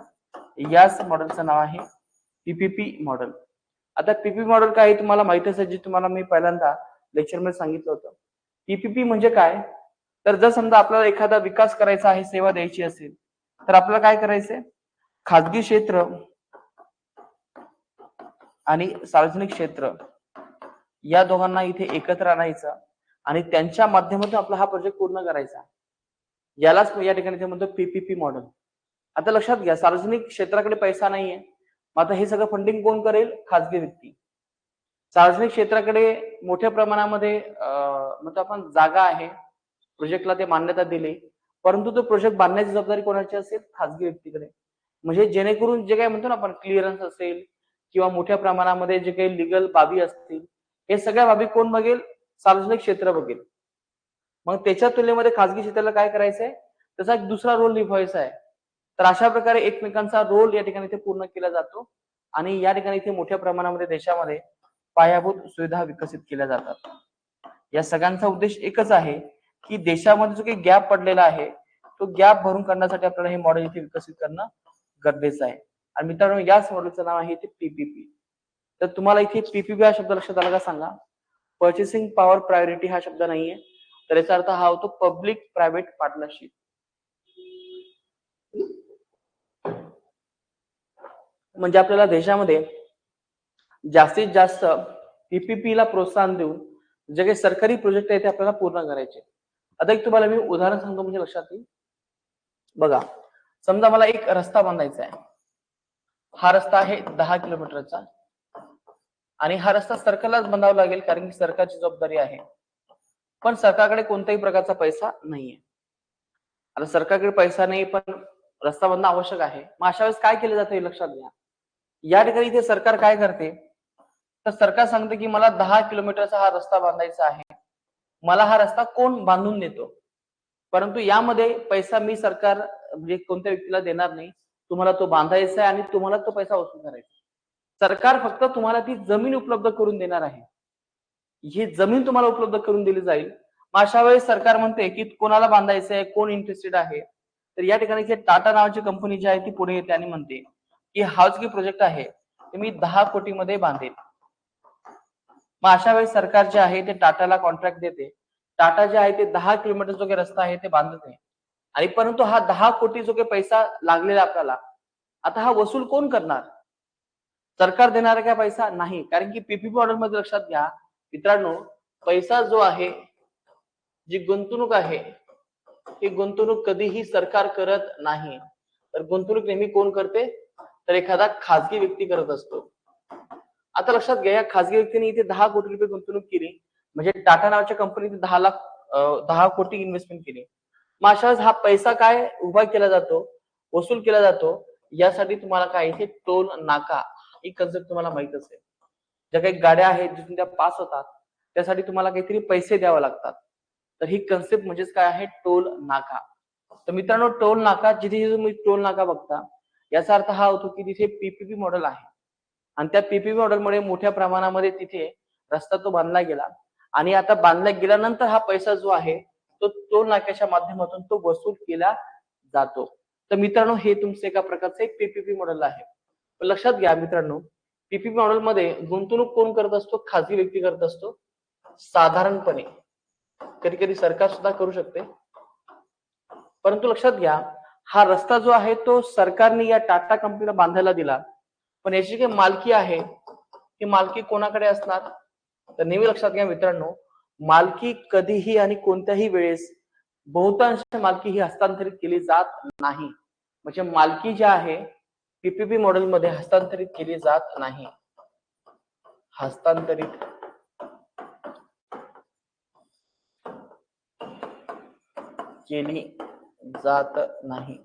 याच मॉडेलचं नाव आहे पीपीपी मॉडेल. आता पीपीपी मॉडेल काय आहे तुम्हाला माहिती असेल, जे तुम्हाला मी पहिल्यांदा लेक्चर मध्ये सांगितलं होतं. पीपीपी म्हणजे काय, तर जर समजा आपल्याला एखादा विकास करायचा आहे, सेवा द्यायची असेल तर आपल्याला काय करायचंय, खाजगी क्षेत्र आणि सार्वजनिक क्षेत्र या दोघांना इथे एकत्र आणायचं आणि त्यांच्या माध्यमातून आपला हा प्रोजेक्ट पूर्ण करायचा. यालाच या ठिकाणी ते म्हणतो पीपीपी मॉडेल. आता लक्षात घ्या, सार्वजनिक क्षेत्राकडे पैसा नाहीये, मग आता हे सगळं फंडिंग कोण करेल? खाजगी व्यक्ती. सार्वजनिक क्षेत्राकडे मोठ्या प्रमाणामध्ये म्हणतो आपण जागा आहे, प्रोजेक्टला ते मान्यता दिली, परंतु तो प्रोजेक्ट बांधण्याची जबाबदारी कोणाची असेल? खाजगी व्यक्तीकडे. म्हणजे जेणेकरून जे काही म्हणतो ना आपण क्लिअरन्स असेल किंवा मोठ्या प्रमाणामध्ये जे काही लिगल बाबी असतील, हे सगळ्या बाबी कोण बघेल? सार्वजनिक क्षेत्र बघेल. मग त्याच्या तुलनेमध्ये खाजगी क्षेत्राला काय करायचंय? त्याचा एक दुसरा रोल निभवायचा आहे. तर अशा प्रकारे एकमेकांचा रोल या ठिकाणी इथे पूर्ण केला जातो आणि या ठिकाणी इथे मोठ्या प्रमाणामध्ये देशामध्ये पायाभूत सुविधा विकसित केल्या जातात. या सगळ्यांचा उद्देश एकच आहे की देशामध्ये जो काही गॅप पडलेला आहे तो गॅप भरून काढण्यासाठी आपल्याला हे मॉडेल इथे विकसित करणं गरजेचं आहे. आणि मित्रांनो, याच मॉडेलचं नाव आहे इथे पीपीपी. तर तुम्हाला इथे पीपीपी हा शब्द लक्षात आला का सांगा? पर्चेसिंग पॉवर प्रायोरिटी हा शब्द नाहीये, तर याचा अर्थ हा होतो पब्लिक प्रायव्हेट पार्टनरशिप. म्हणजे आपल्याला देशामध्ये जास्तीत जास्त पीपीपी ला प्रोत्साहन देऊन जे काही सरकारी प्रोजेक्ट आहे ते आपल्याला पूर्ण करायचे. आता एक तुम्हाला मी उदाहरण सांगतो म्हणजे लक्षात येईल. बघा, समजा मला एक रस्ता बांधायचा आहे. हा रस्ता आहे 10 किलोमीटरचा आणि हा रस्ता सरकारलाच बांधावा लागेल कारण की सरकारची जबाबदारी आहे. पण सरकारकडे कोणत्याही प्रकारचा पैसा नाहीये. आता सरकारकडे पैसा नाही पण रस्ता बांधणं आवश्यक आहे. मग अशा वेळेस काय केलं जातं हे लक्षात घ्या. या ठिकाणी इथे सरकार काय करते? तर सरकार सांगते की मला 10 किलोमीटरचा हा रस्ता बांधायचा आहे. मला हा रस्ता कोण बांधून देतो? परंतु यामध्ये पैसा मी सरकार म्हणजे कोणत्या व्यक्तीला देणार नाही. तुम्हाला तो बांधायचा आहे आणि तुम्हाला तो पैसा वसूल करायचा. सरकार फक्त तुम्हाला ती जमीन उपलब्ध करून देणार आहे. ही जमीन तुम्हाला उपलब्ध करून दिली जाईल. मग अशा वेळेस सरकार म्हणते की कोणाला बांधायचं आहे, कोण इंटरेस्टेड आहे. तर या ठिकाणी टाटा नावाची कंपनी जी आहे ती पुढे येते आणि म्हणते की हा जो प्रोजेक्ट आहे ते मी 10 कोटी मध्ये बांधेल. मग अशा वेळेस सरकार जे आहे ते टाटाला कॉन्ट्रॅक्ट देते. टाटा जे आहे ते 10 किलोमीटर जो काही रस्ता आहे ते बांधत आहे. आणि परंतु हा 10 कोटी जो काही पैसा लागलेला आपल्याला, आता हा वसूल कोण करणार? सरकार देणार का पैसा? नाही. कारण की पीपीपी मॉडेल मध्ये लक्षात घ्या मित्रांनो, पैसा जो आहे, जी गुंतवणूक आहे, ही गुंतवणूक कधीही सरकार करत नाही. तर गुंतवणूक नेहमी कोण करते? तर एखादा खाजगी व्यक्ती करत असतो. आता लक्षात घ्या, या खाजगी व्यक्तीने इथे 10 कोटी रुपये गुंतवणूक केली, म्हणजे टाटा नावाच्या कंपनीने 10 कोटी इन्व्हेस्टमेंट केली. मग अशा वेळेस हा पैसा काय उभा केला जातो, वसूल केला जातो. यासाठी तुम्हाला काय इथे टोल नाका ही कन्सेप्ट तुम्हाला माहित असेल. ज्या काही गाड्या आहेत जिथून त्या पास होतात त्यासाठी तुम्हाला काहीतरी पैसे द्यावे लागतात. तर ही कन्सेप्ट म्हणजेच काय आहे? टोल नाका. तर मित्रांनो, टोल नाका जिथे तुम्ही टोल नाका बघता याचा अर्थ हा होतो की तिथे पीपीपी मॉडेल आहे आणि त्या पीपीपी मॉडेलमुळे मोठ्या प्रमाणामध्ये तिथे रस्ता तो बांधला गेला आणि आता बांधला गेल्यानंतर हा पैसा जो आहे तो टोल नाक्याच्या माध्यमातून तो वसूल केला जातो. तर मित्रांनो, हे तुमचं एका प्रकारचं एक पीपीपी मॉडेल आहे. लक्षात घ्या मित्रांनो, पीपीपी मॉडेल मध्ये गुंतवणूक कोण करत असतो? खाजगी व्यक्ती करत असतो साधारणपणे. कधी कधी सरकार सुद्धा करू शकते. परंतु लक्षात घ्या, हा रस्ता जो आहे तो सरकारने या टाटा कंपनीला बांधायला दिला, पण याची जी मालकी आहे ही मालकी कोणाकडे असणार? तर नेहमी लक्षात घ्या मित्रांनो, मालकी कधीही आणि कोणत्याही वेळेस बहुतांश मालकी ही हस्तांतरित केली जात नाही. म्हणजे मालकी जी आहे पीपीपी मॉडेल मध्ये हस्तांतरित केली जात नाही. हस्तांतरित केली जात नाही.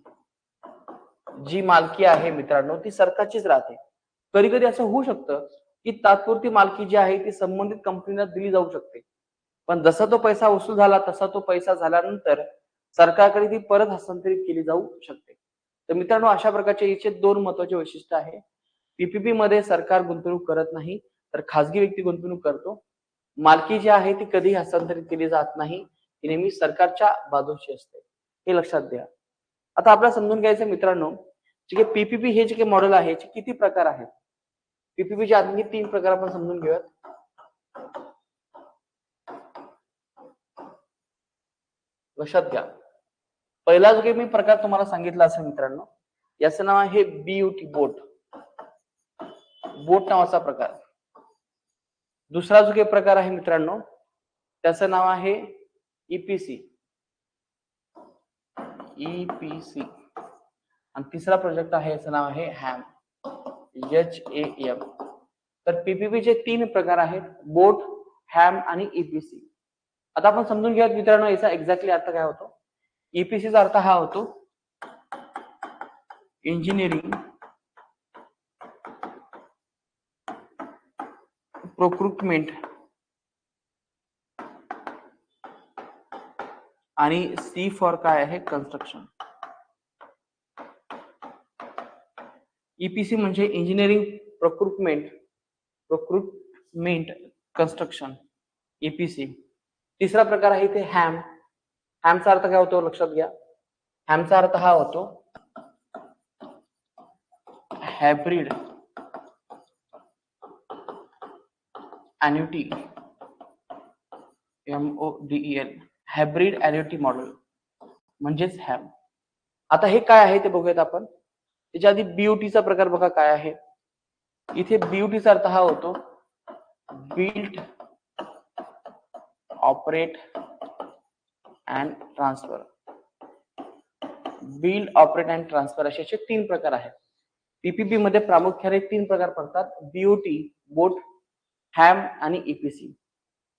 जी मालकी आहे मित्रांनो ती सरकारचीच राहते. कधी कधी असं होऊ शकतं की तात्पुरती मालकी जी आहे ती संबंधित कंपनीला दिली जाऊ शकते, पण जसा तो पैसा वसूल झाला तसा तो पैसा झाल्यानंतर सरकारकडे ती परत हस्तांतरित केली जाऊ शकते. तर मित्रांनो, अशा प्रकारचे याचे दोन महत्वाचे वैशिष्ट्य आहे. पीपीपी मध्ये सरकार गुंतवणूक करत नाही, तर खाजगी व्यक्ती गुंतवणूक करतो. मालकी जी आहे ती कधी हस्तांतरित केली जात नाही, ती नेहमी सरकारच्या बाजूची असते. हे लक्षात द्या. आता आपल्याला समजून घ्यायचं मित्रांनो, जे काही पीपीपी हे जे काही मॉडेल आहे याचे किती प्रकार आहेत. पीपीपीचे आणखी 3 प्रकार आपण समजून घेऊयात. लक्षात घ्या, पहिला जो काही मी प्रकार तुम्हाला सांगितला असेल मित्रांनो, याचं नाव आहे बीयूटी बोट. बोट नावाचा प्रकार. दुसरा जो काही प्रकार आहे मित्रांनो त्याचं नाव आहे ईपीसी. ईपीसी. आणि तिसरा प्रोजेक्ट आहे याचं नाव आहे हॅम. HAM. तर पीपीपीचे 3 प्रकार आहेत, बोट, हॅम आणि ईपीसी. आता आपण समजून घेऊयात मित्रांनो याचा एक्झॅक्टली अर्थ काय होतो. ईपीसीचा अर्थ हा होतो इंजिनिअरिंग प्रोक्रुटमेंट आणि सी फॉर काय आहे कन्स्ट्रक्शन. ईपीसी म्हणजे इंजिनिअरिंग प्रोक्रुटमेंट कन्स्ट्रक्शन, ईपीसी. तिसरा प्रकार आहे इथे हॅम. हॅमचा अर्थ काय होतो लक्षात घ्या. हॅमचा अर्थ हा होतो hybrid annuity, MODEL, hybrid annuity model म्हणजेच हॅम. आता हे काय आहे ते बघूयात आपण. त्याच्या आधी बीओटीचा प्रकार बघा काय आहे. इथे बीओटीचा अर्थ हा होतो build, operate and transfer. Build, operate and transfer असे 3 प्रकार आहेत. पीपीपी मध्ये प्रामुख्याने 3 प्रकार पडतात, बीओटी, बोट, हॅम आणि ईपीसी.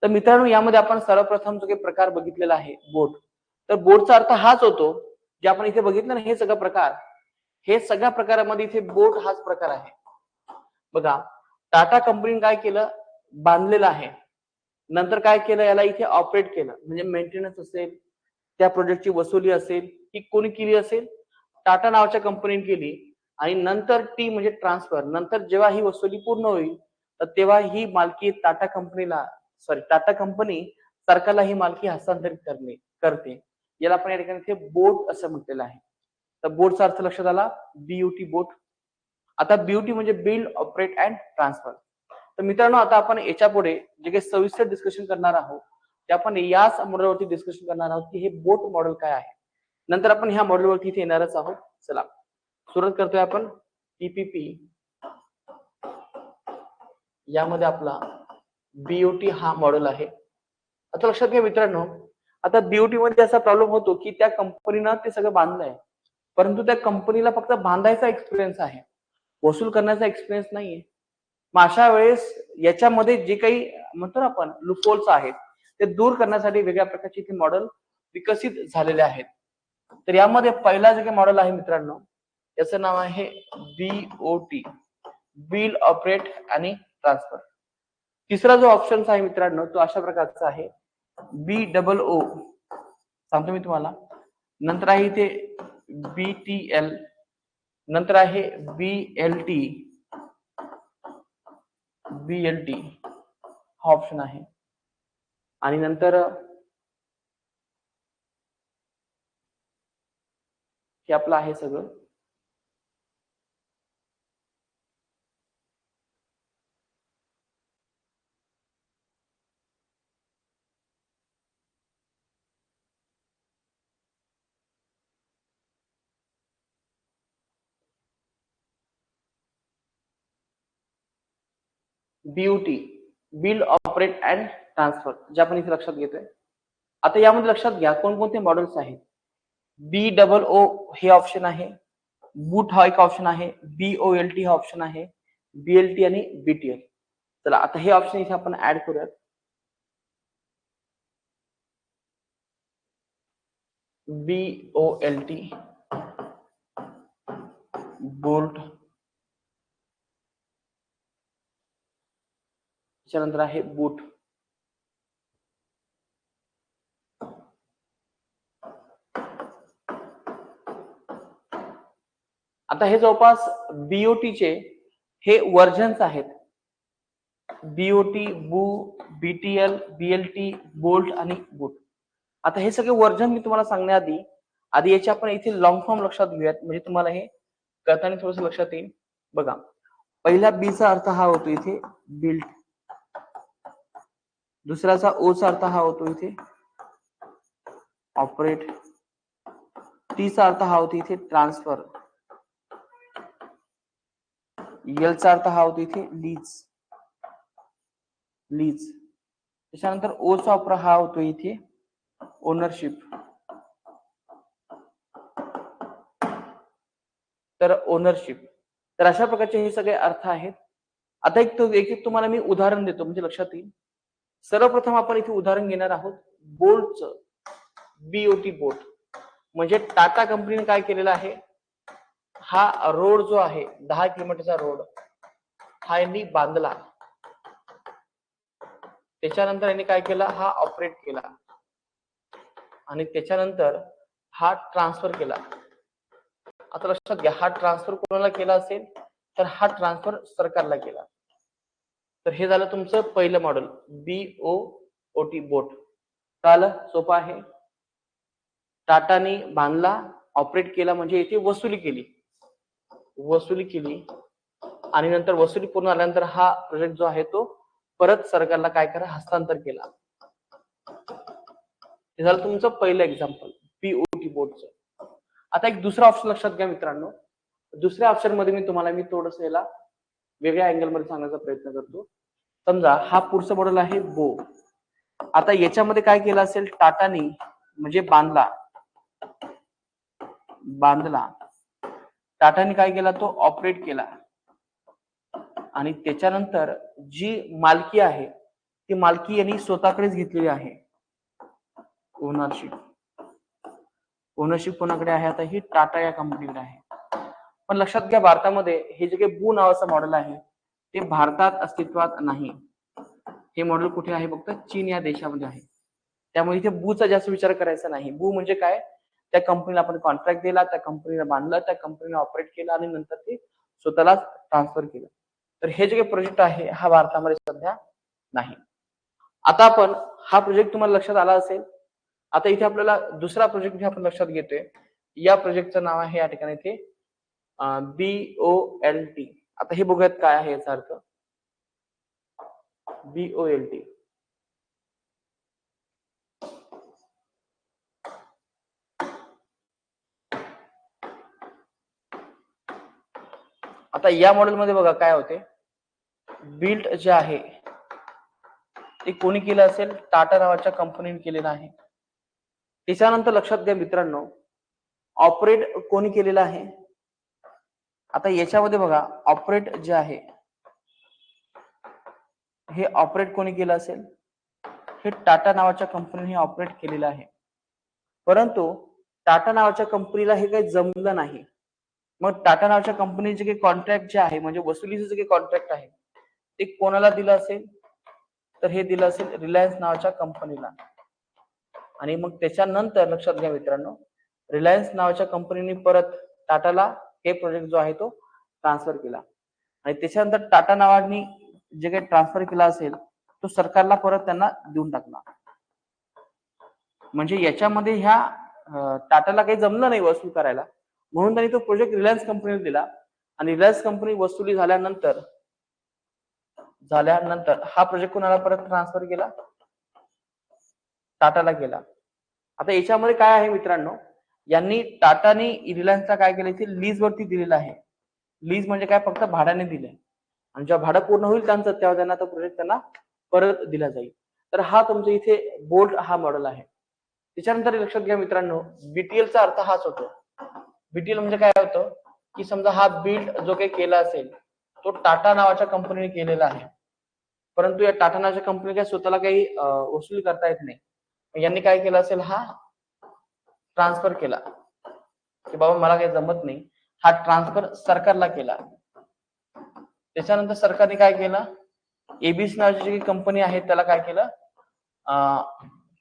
तर मित्रांनो यामध्ये आपण सर्वप्रथम जो काही प्रकार बघितलेला आहे बोट. तर बोटचा अर्थ हाच होतो जे आपण इथे बघितलं ना हे सगळं प्रकार, हे सगळ्या प्रकारामध्ये इथे बोट हाच प्रकार आहे. बघा टाटा कंपनीने काय केलं, बांधलेलं आहे. नंतर काय केलं, याला इथे ऑपरेट केलं म्हणजे मेंटेनन्स असेल, त्या प्रोजेक्टची वसुली असेल, ही कोणी केली असेल, टाटा नावाच्या कंपनीने केली. आणि नंतर टी म्हणजे ट्रान्सफर. नंतर जेव्हा ही वसुली पूर्ण होईल तर तेव्हा ही मालकी टाटा कंपनी सरकारला ही मालकी हस्तांतरित करते. याला आपण या ठिकाणी इथे बोट असं म्हटलेलं आहे. तर बोटचा अर्थ लक्षात आला, बीओटी बोट. आता बीओटी म्हणजे बिल्ड, ऑपरेट अँड ट्रान्सफर. तर मित्रांनो आता आपण याच्या पुढे जे काही सविस्तर डिस्कशन करणार आहोत ते आपण याच मॉडेलवरती डिस्कशन करणार आहोत की हे बोट मॉडेल काय आहे. नंतर आपण ह्या मॉडेलवरती इथे येणारच आहोत. चला सुरुवात करतोय आपण. पीपीपी यामध्ये आपला बीओटी हा मॉडेल आहे. आता लक्षात घ्या मित्रांनो, आता बीओटी मध्ये असा प्रॉब्लेम होतो की त्या कंपनीनं ते सगळं बांधलंय, परंतु त्या कंपनीला फक्त बांधायचा एक्सपिरियन्स आहे, वसूल करण्याचा एक्सपिरियन्स नाहीये. मग अशा वेळेस याच्यामध्ये जे काही म्हणतो ना आपण लूपहोल्स आहेत ते दूर करण्यासाठी वेगळ्या प्रकारचे इथे मॉडेल विकसित झालेले आहेत. तर यामध्ये पहिला जे काही मॉडेल आहे मित्रांनो याचं नाव आहे बीओटी, बिल्ड, ऑपरेट आणि ट्रान्सफर. तिसरा जो ऑप्शन आहे मित्रांनो तो अशा प्रकारचा आहे BOO, सांगतो मी तुम्हाला. नंतर आहे इथे BTL, नंतर आहे BLT हा ऑप्शन आहे. आणि नंतर हे आपलं आहे सगळं. BOT, build, operate and transfer, जे आपण इथे लक्षात घेतोय. आता यामध्ये लक्षात घ्या कोणकोणते मॉडेल्स आहेत. BOO हे ऑप्शन आहे, बूट हा एक ऑप्शन आहे, BOLT हा ऑप्शन आहे, BLT आणि BTL. चला आता हे ऑप्शन इथे आपण ऍड करूयात. BOLT, बोल्ट, त्याच्यानंतर आहे बूट. आता हे जवळपास बीओटीचे हे वर्जन्स आहेत. बीओटी, BTL, BLT, बोल्ट आणि बूट. आता हे सगळे वर्जन मी तुम्हाला सांगण्याआधी आधी याचे आपण इथे लॉंग फॉर्म लक्षात घेऊयात म्हणजे तुम्हाला हे करताना थोडस लक्षात येईल. बघा पहिला बी चा अर्थ हा होतो इथे बिल्ड, दुसऱ्याचा ओ चा अर्थ हा होतो इथे ऑपरेट, टी चा अर्थ हा होतो इथे ट्रान्सफर, एलचा अर्थ हा होतो इथे लीज, लीज. त्याच्यानंतर ओचा वापर हा होतो इथे ओनरशिप. तर ओनरशिप. तर अशा प्रकारचे हे सगळे अर्थ आहेत. आता एक तुम्हाला मी उदाहरण देतो म्हणजे लक्षात येईल. सर्वप्रथम आपण इथे उदाहरण घेणार आहोत बोटचं, बीओटी बोट. म्हणजे टाटा कंपनीने काय केलेलं आहे, हा रोड जो आहे 10 किलोमीटरचा रोड हा यांनी बांधला. त्याच्यानंतर यांनी काय केला, हा ऑपरेट केला आणि त्याच्यानंतर हा ट्रान्सफर केला. आता लक्षात घ्या, हा ट्रान्सफर कोणाला केला असेल तर हा ट्रान्सफर सरकारला केला. तर हे झालं तुमचं पहिलं मॉडेल बीओटी बोट. कळालं, सोपं आहे. टाटाने बांधला, ऑपरेट केला म्हणजे इथे वसुली केली, वसुली केली आणि नंतर वसुली पूर्ण झाल्यानंतर हा प्रोजेक्ट जो आहे तो परत सरकारला काय करा, हस्तांतर केला. हे झालं तुमचं पहिलं एक्झाम्पल बीओटी बोर्डचं. आता एक दुसरा ऑप्शन लक्षात घ्या मित्रांनो. दुसऱ्या ऑप्शन मध्ये मी थोडस याला वेगळ्या अँगल मध्ये सांगण्याचा प्रयत्न करतो. समजा हा पुढचं मॉडेल आहे बो. आता याच्यामध्ये काय केलं असेल टाटानी, म्हणजे बांधला, बांधला टाटाने काय केला, तो ऑपरेट केला आणि त्याच्यानंतर जी मालकी आहे ती मालकी यांनी स्वतःकडेच घेतलेली आहे. ओनरशिप, ओनरशिप कोणाकडे आहे, आता ही टाटा या कंपनीकडे आहे. पण लक्षात घ्या, भारतामध्ये हे जे काही बू नावाचं मॉडेल आहे ते भारतात अस्तित्वात नाही. हे मॉडेल कुठे आहे, फक्त चीन या देशामध्ये आहे. त्यामुळे इथे बूचा जास्त विचार करायचा नाही. बू म्हणजे काय, त्या कंपनीला आपण कॉन्ट्रॅक्ट दिला, त्या कंपनीला बांधलं, त्या कंपनीने ऑपरेट केलं आणि नंतर ते स्वतःला ट्रान्सफर केलं. तर हे जे काही प्रोजेक्ट आहे हा भारतामध्ये सध्या नाही. आता आपण हा प्रोजेक्ट तुम्हाला लक्षात आला असेल. आता इथे आपल्याला दुसरा प्रोजेक्ट आपण लक्षात घेतोय. या प्रोजेक्टचं नाव आहे या ठिकाणी इथे BOLT. आता हे बघूयात काय आहे याचा अर्थ. BOLT आता या मॉडेल मध्ये बघा काय होते, बिल्ट जे आहे ते कोणी केलं असेल, टाटा नावाच्या कंपनीने केलेलं आहे. त्याच्यानंतर लक्षात घ्या मित्रांनो, ऑपरेट कोणी केलेलं आहे. आता याच्यामध्ये बघा ऑपरेट जे आहे हे ऑपरेट कोणी केलं असेल, हे टाटा नावाच्या कंपनीने ऑपरेट केलेलं आहे. परंतु टाटा नावाच्या कंपनीला हे काही जमलं नाही. मग टाटा नावाच्या कंपनीचे काही कॉन्ट्रॅक्ट जे आहे, म्हणजे वसुलीचे जे काही कॉन्ट्रॅक्ट आहे ते कोणाला दिलं असेल, तर हे दिलं असेल रिलायन्स नावाच्या कंपनीला. आणि मग त्याच्यानंतर लक्षात घ्या मित्रांनो, रिलायन्स नावाच्या कंपनीने परत टाटाला हे प्रोजेक्ट जो आहे तो ट्रान्सफर केला आणि त्याच्यानंतर टाटा नावाने जे काही ट्रान्सफर केला असेल तो सरकारला परत त्यांना देऊन टाकला. म्हणजे याच्यामध्ये ह्या टाटाला काही जमलं नाही वसूल करायला, म्हणून त्यांनी तो प्रोजेक्ट रिलायन्स कंपनीला दिला आणि रिलायन्स कंपनी वसुली झाल्यानंतर हा प्रोजेक्ट कोणाला परत ट्रान्सफर केला, टाटाला केला. आता याच्यामध्ये काय आहे मित्रांनो, यांनी टाटाने रिलायन्सला काय केलं, इथे लीज वरती दिलेलं आहे. लीज म्हणजे काय, फक्त भाड्याने दिले आणि जेव्हा भाडं पूर्ण होईल त्यांचं तेव्हा त्यांना तो प्रोजेक्ट त्यांना परत दिला जाईल. तर हा तुमचा इथे बोल्ट हा मॉडेल आहे. त्याच्यानंतर लक्षात घ्या मित्रांनो, बीटीएलचा अर्थ हाच होतो. बीटीएल म्हणजे काय होतं की समजा हा बिल्ड जो काही केला असेल तो टाटा नावाच्या कंपनीने केलेला आहे, परंतु या टाटा नावाच्या कंपनी काय स्वतःला काही वसुली करता येत नाही. यांनी काय केलं असेल, हा ट्रान्सफर केला की बाबा मला काही जमत नाही, हा ट्रान्सफर सरकारला केला. त्याच्यानंतर सरकारने काय केलं, एबीसी नावाची जी कंपनी आहे त्याला काय केलं,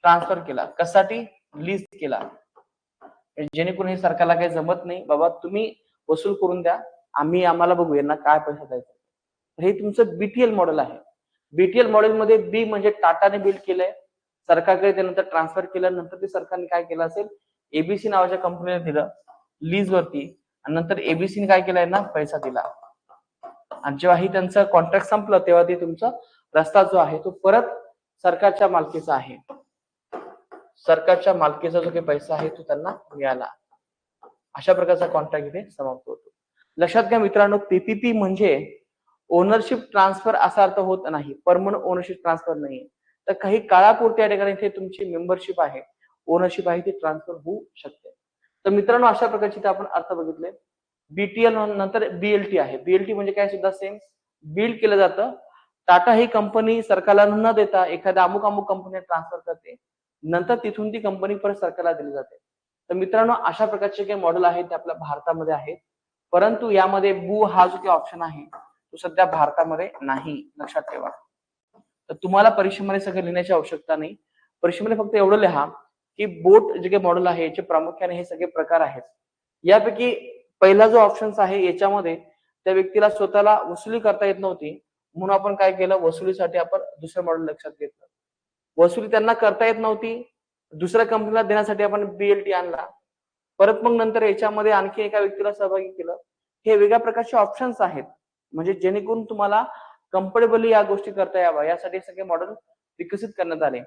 ट्रान्सफर केला. कशासाठी, लीज केला. जेणेकरून हे सरकारला काही जमत नाही, बाबा तुम्ही वसूल करून द्या, आम्हाला बघू यांना काय पैसा द्यायचा. हे तुमचं बीटीएल मॉडेल आहे. बीटीएल मॉडेल मध्ये बी म्हणजे टाटाने बिल्ड केलंय, सरकारकडे त्यानंतर ट्रान्सफर केलं, नंतर ते सरकारने काय केलं असेल, एबीसी नावाच्या कंपनीला दिलं लीज वरती आणि नंतर एबीसीने काय केलंय ना, पैसा दिला. आणि जेव्हा त्यांचं कॉन्ट्रॅक्ट संपलं तेव्हा ते तुमचा रस्ता जो आहे तो परत सरकारच्या मालकीचा आहे. सरकारच्या मालकीचा जो काही पैसा आहे तो त्यांना मिळाला. अशा प्रकारचा कॉन्ट्रॅक्ट इथे समाप्त होतो. लक्षात घ्या मित्रांनो, पीपीपी म्हणजे ओनरशिप ट्रान्सफर असा अर्थ होत नाही, परमनंट ओनरशिप ट्रान्सफर नाही. तर काही काळापुरती या ठिकाणी इथे तुमची मेंबरशिप आहे, ओनरशिप आहे ती ट्रान्सफर होऊ शकते. तर मित्रांनो, अशा प्रकारचे इथे आपण अर्थ बघितले. बीटीएल नंतर बीएलटी आहे. बीएलटी म्हणजे काय, सुद्धा सेम बिल्ड केलं जातं. टाटा ही कंपनी सरकारला न देता एखाद्या अमुक अमुक कंपनी ट्रान्सफर करते, नंतर तिथून ती कंपनी परत सरकारला दिली जाते. तर मित्रांनो, अशा प्रकारचे काही मॉडेल आहेत ते आपल्या भारतामध्ये आहेत, परंतु यामध्ये बू हा जो काही ऑप्शन आहे तो सध्या भारतामध्ये नाही, लक्षात ठेवा. तर तुम्हाला परीक्षेमध्ये सगळं लिहिण्याची आवश्यकता नाही. परीक्षेमध्ये फक्त एवढं लिहा की बोट जे काही मॉडेल आहे याचे प्रामुख्याने हे सगळे प्रकार आहेत. यापैकी पहिला जो ऑप्शन आहे याच्यामध्ये त्या व्यक्तीला स्वतःला वसुली करता येत नव्हती, म्हणून आपण काय केलं, वसुलीसाठी आपण दुसरं मॉडेल लक्षात घेतलं. वसुली त्यांना करता येत नव्हती, दुसऱ्या कंपनीला देण्यासाठी आपण बीएलटी आणला. परत मग नंतर याच्यामध्ये आणखी एका व्यक्तीला सहभागी केलं. हे वेगळ्या प्रकारचे ऑप्शन्स आहेत, म्हणजे जेणेकरून तुम्हाला कम्फर्टेबली या गोष्टी करता याव्या यासाठी सगळे मॉडेल विकसित करण्यात आले.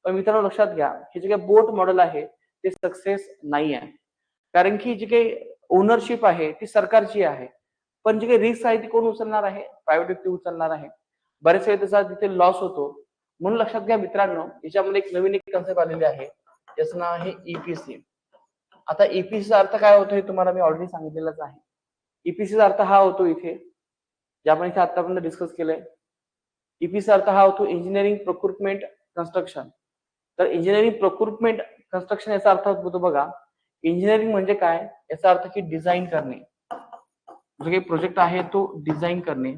पण मित्रांनो, लक्षात घ्या, हे जे काही बोट मॉडेल आहे ते सक्सेस नाही आहे, कारण की जी काही ओनरशिप आहे ती सरकारची आहे, पण जी काही रिस्क आहे ती कोण उचलणार आहे, प्रायव्हेट व्यक्ती उचलणार आहे. बरेच वेळा त्याचा तिथे लॉस होतो. म्हणून लक्षात घ्या मित्रांनो, याच्यामध्ये एक नवीन कन्सेप्ट आलेली आहे, त्याचं नाव आहे ईपीसी. आता ईपीसीचा अर्थ काय होतो हे तुम्हाला मी ऑलरेडी सांगितलेलंच आहे. ईपीसीचा अर्थ हा होतो इथे, जे आपण इथे आतापर्यंत डिस्कस केलंय. ईपीसीचा अर्थ हा होतो इंजिनिअरिंग प्रोक्युरमेंट कन्स्ट्रक्शन. तर इंजिनिअरिंग प्रोक्युरमेंट कन्स्ट्रक्शन याचा अर्थ होतो बघा, इंजिनिअरिंग म्हणजे काय, याचा अर्थ की डिझाईन करणे, जो काही प्रोजेक्ट आहे तो डिझाईन करणे.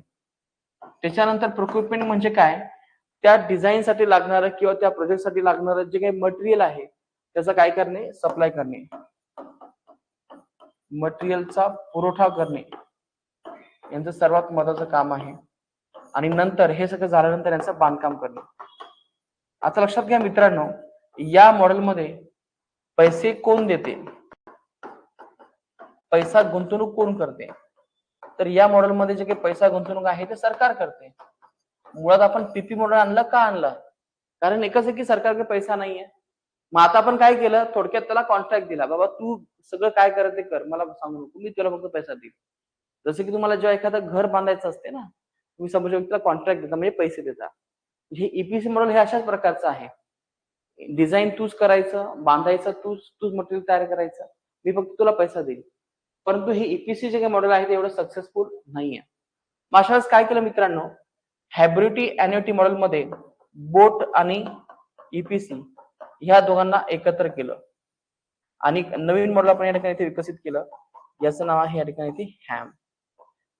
त्याच्यानंतर प्रोक्युरमेंट म्हणजे काय, त्या डिझाईनसाठी लागणारं किंवा त्या प्रोजेक्टसाठी लागणारं जे काही मटेरियल आहे त्याचं काय करणे, सप्लाय करणे, मटेरियलचा पुरवठा करणे, यांचं सर्वात महत्वाचं काम आहे. आणि नंतर हे सगळं झाल्यानंतर यांचं बांधकाम करणे. आता लक्षात घ्या मित्रांनो, या मॉडेलमध्ये पैसे कोण देते, पैसा गुंतवणूक कोण करते, तर या मॉडेलमध्ये जे काही पैसा गुंतवणूक आहे ते सरकार करते. मुळात आपण पीपी मॉडेल आणलं का आणलं, कारण एकच आहे की सरकारकडे पैसा नाहीये. मग आता आपण काय केलं, थोडक्यात त्याला कॉन्ट्रॅक्ट दिला, बाबा तू सगळं काय करत ते कर, मला सांगू नको, मी तुला फक्त पैसा देईल. जसं की तुम्हाला जेव्हा एखादं घर बांधायचं असते ना, तुम्ही समोरच्या व्यक्तीला कॉन्ट्रॅक्ट देता म्हणजे पैसे देता. हे ईपीसी मॉडेल हे अशाच प्रकारचं आहे. डिझाईन तूच करायचं, बांधायचं तूच मटेरियल तयार करायचं, मी फक्त तुला पैसा देईल. परंतु हे ईपीसी जे काही मॉडेल आहे ते एवढं सक्सेसफुल नाहीये. मग अशा वेळेस काय केलं मित्रांनो, हायब्रिडी अॅन्युटी मॉडेलमध्ये बोट आणि ईपीसी ह्या दोघांना एकत्र केलं आणि नवीन मॉडेल आपण या ठिकाणी इथे विकसित केलं, याचं नाव आहे या ठिकाणी इथे हॅम.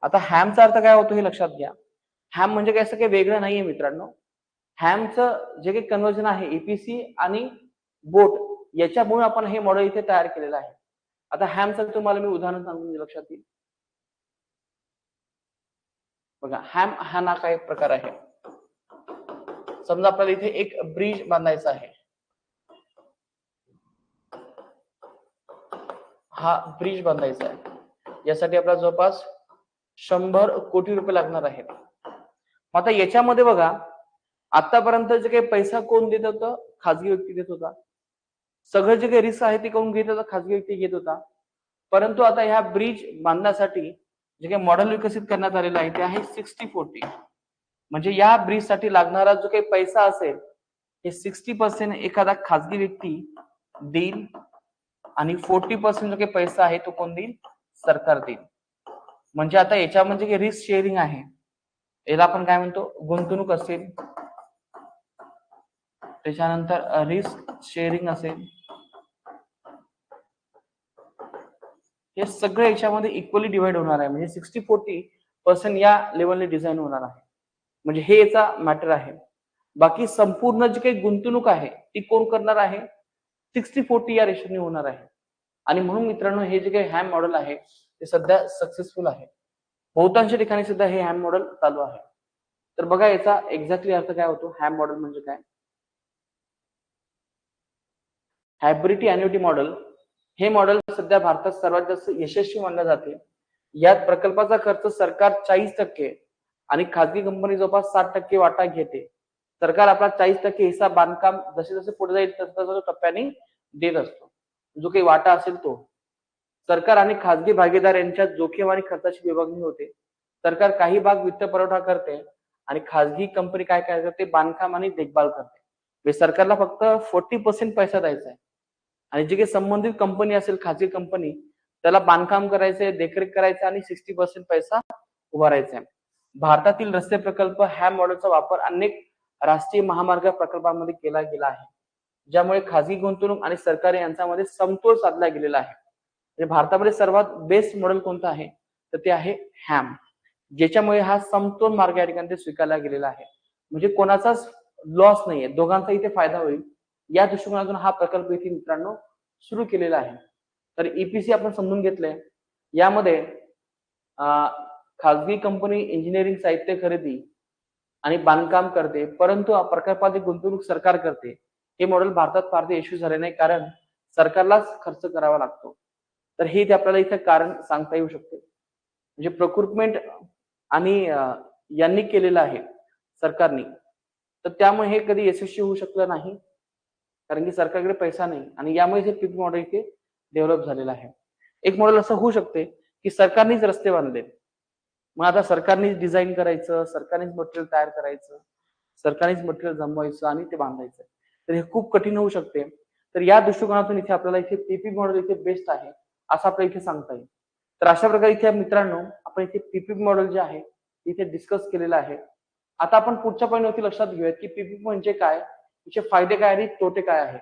आता हॅमचा अर्थ काय होतो हे लक्षात घ्या. हॅम म्हणजे काय, असं काही वेगळं नाहीये मित्रांनो. हॅमचं जे काही कन्व्हर्जन आहे ईपीसी आणि बोट याच्यामुळे आपण हे मॉडेल इथे तयार केलेलं आहे. आता हॅमचं तुम्हाला मी उदाहरण सांगून लक्षात येईल. बघा, हॅम हा ना काय प्रकार आहे. समजा आपल्याला इथे एक ब्रिज बांधायचा आहे, हा ब्रिज बांधायचा आहे, यासाठी आपल्याला जवळपास 100 कोटी रुपये लागणार आहेत. आता याच्यामध्ये बघा, आतापर्यंत जे काही पैसा कोण देत होतं, खाजगी व्यक्ती देत होता. सगळं जे काही रिस्क आहे ते कोण घेत होता, खाजगी व्यक्ती घेत होता. परंतु आता ह्या ब्रिज बांधण्यासाठी जे काही मॉडेल विकसित करण्यात आलेलं आहे ते आहे 60-40. म्हणजे या ब्रिज साठी लागणारा जो काही पैसा असेल हे 60% एखादा खाजगी व्यक्ती देईल आणि 40% जो काही पैसा आहे तो कोण देईल, सरकार देईल. म्हणजे आता याच्यामध्ये जे रिस्क शेअरिंग आहे याला आपण काय म्हणतो, गुंतवणूक असेल, त्याच्यानंतर रिस्क शेअरिंग असेल, हे सगळं याच्यामध्ये इक्वली डिवाइड होणार आहे. म्हणजे 60-40% या लेवलने डिझाईन होणार आहे. म्हणजे हे याचा मॅटर आहे. बाकी संपूर्ण जी काही गुंतवणूक आहे ती कोण करणार आहे, 60-40 या रेशोने होणार आहे. आणि म्हणून मित्रांनो, हे जे काही हॅम मॉडेल आहे ते सध्या सक्सेसफुल आहे. बहुतांश ठिकाणी सुद्धा हे हॅम मॉडेल चालू आहे. तर बघा, याचा एक्झॅक्टली अर्थ काय होतो, हॅम मॉडेल म्हणजे काय. हायब्रिडी अॅन्युटी मॉडेल हे मॉडेल सध्या भारतात सर्वात जास्त यशस्वी मानले जाते. यात प्रकल्पाचा खर्च सरकार 40% आणि खाजगी कंपनी जवळपास 60% वाटा घेते. सरकार आपला 40% हिस्सा बांधकाम जसे जसे पुढे जाईल तसं टप्प्याने देत असतो, जो काही वाटा असेल तो. सरकार आणि खाजगी भागीदार यांच्यात जोखीम आणि खर्चाची विभागणी होते. सरकार काही भाग वित्त पुरवठा करते आणि खाजगी कंपनी काय काय करते, बांधकाम आणि देखभाल करते. म्हणजे सरकारला फक्त 40% पैसा द्यायचा आहे आणि जी काही संबंधित कंपनी असेल, खाजगी कंपनी, त्याला बांधकाम करायचंय, देखरेख करायचं आणि 60% पैसा उभारायचा आहे. भारतातील रस्ते प्रकल्प ह्या मॉडेलचा वापर अनेक राष्ट्रीय महामार्ग प्रकल्पांमध्ये केला गेला आहे, ज्यामुळे खाजगी गुंतवणूक आणि सरकारी यांच्यामध्ये समतोल साधला गेलेला आहे. म्हणजे भारतामध्ये सर्वात बेस्ट मॉडेल कोणतं आहे, तर ते आहे हॅम, ज्याच्यामुळे हा समतोल मार्ग या ठिकाणी स्वीकारला गेलेला आहे. म्हणजे कोणाचाच लॉस नाहीये, दोघांचा इथे फायदा होईल या दृष्टिकोनातून हा प्रकल्प इथे मित्रांनो सुरू केलेला आहे. तर ईपीसी आपण समजून घेतलंय. यामध्ये खाजगी कंपनी इंजिनिअरिंग साहित्य खरेदी आणि बांधकाम करते, परंतु प्रकल्पात गुंतवणूक सरकार करते. हे मॉडेल भारतात फार यशस्वी झाले नाही, कारण सरकारलाच खर्च करावा लागतो. तर हे ते आपल्याला इथे कारण सांगता येऊ शकते. म्हणजे प्रोक्युरमेंट आणि यांनी केलेलं आहे सरकारने, तर त्यामुळे हे कधी यशस्वी होऊ शकलं नाही, कारण की सरकारकडे पैसा नाही आणि यामुळे हे पीपी मॉडेल इथे डेव्हलप झालेलं आहे. एक मॉडेल असं होऊ शकते की सरकारनेच रस्ते बांधले, मग आता सरकारनेच डिझाईन करायचं, सरकारनेच मटेरियल तयार करायचं, सरकारनेच मटेरियल जमवायचं आणि ते बांधायचं. तर हे खूप कठीण होऊ शकते. तर या दृष्टिकोनातून इथे आपल्याला इथे पीपी मॉडेल इथे बेस्ट आहे असं आपल्याला इथे सांगता येईल. तर अशा प्रकारे इथे मित्रांनो आपण इथे पीपी मॉडेल जे आहे इथे डिस्कस केलेलं आहे. आता आपण पुढच्या पॉईंटवरती लक्षात घेऊयात की पीपी म्हणजे काय, तिचे फायदे काय आणि तोटे काय आहेत.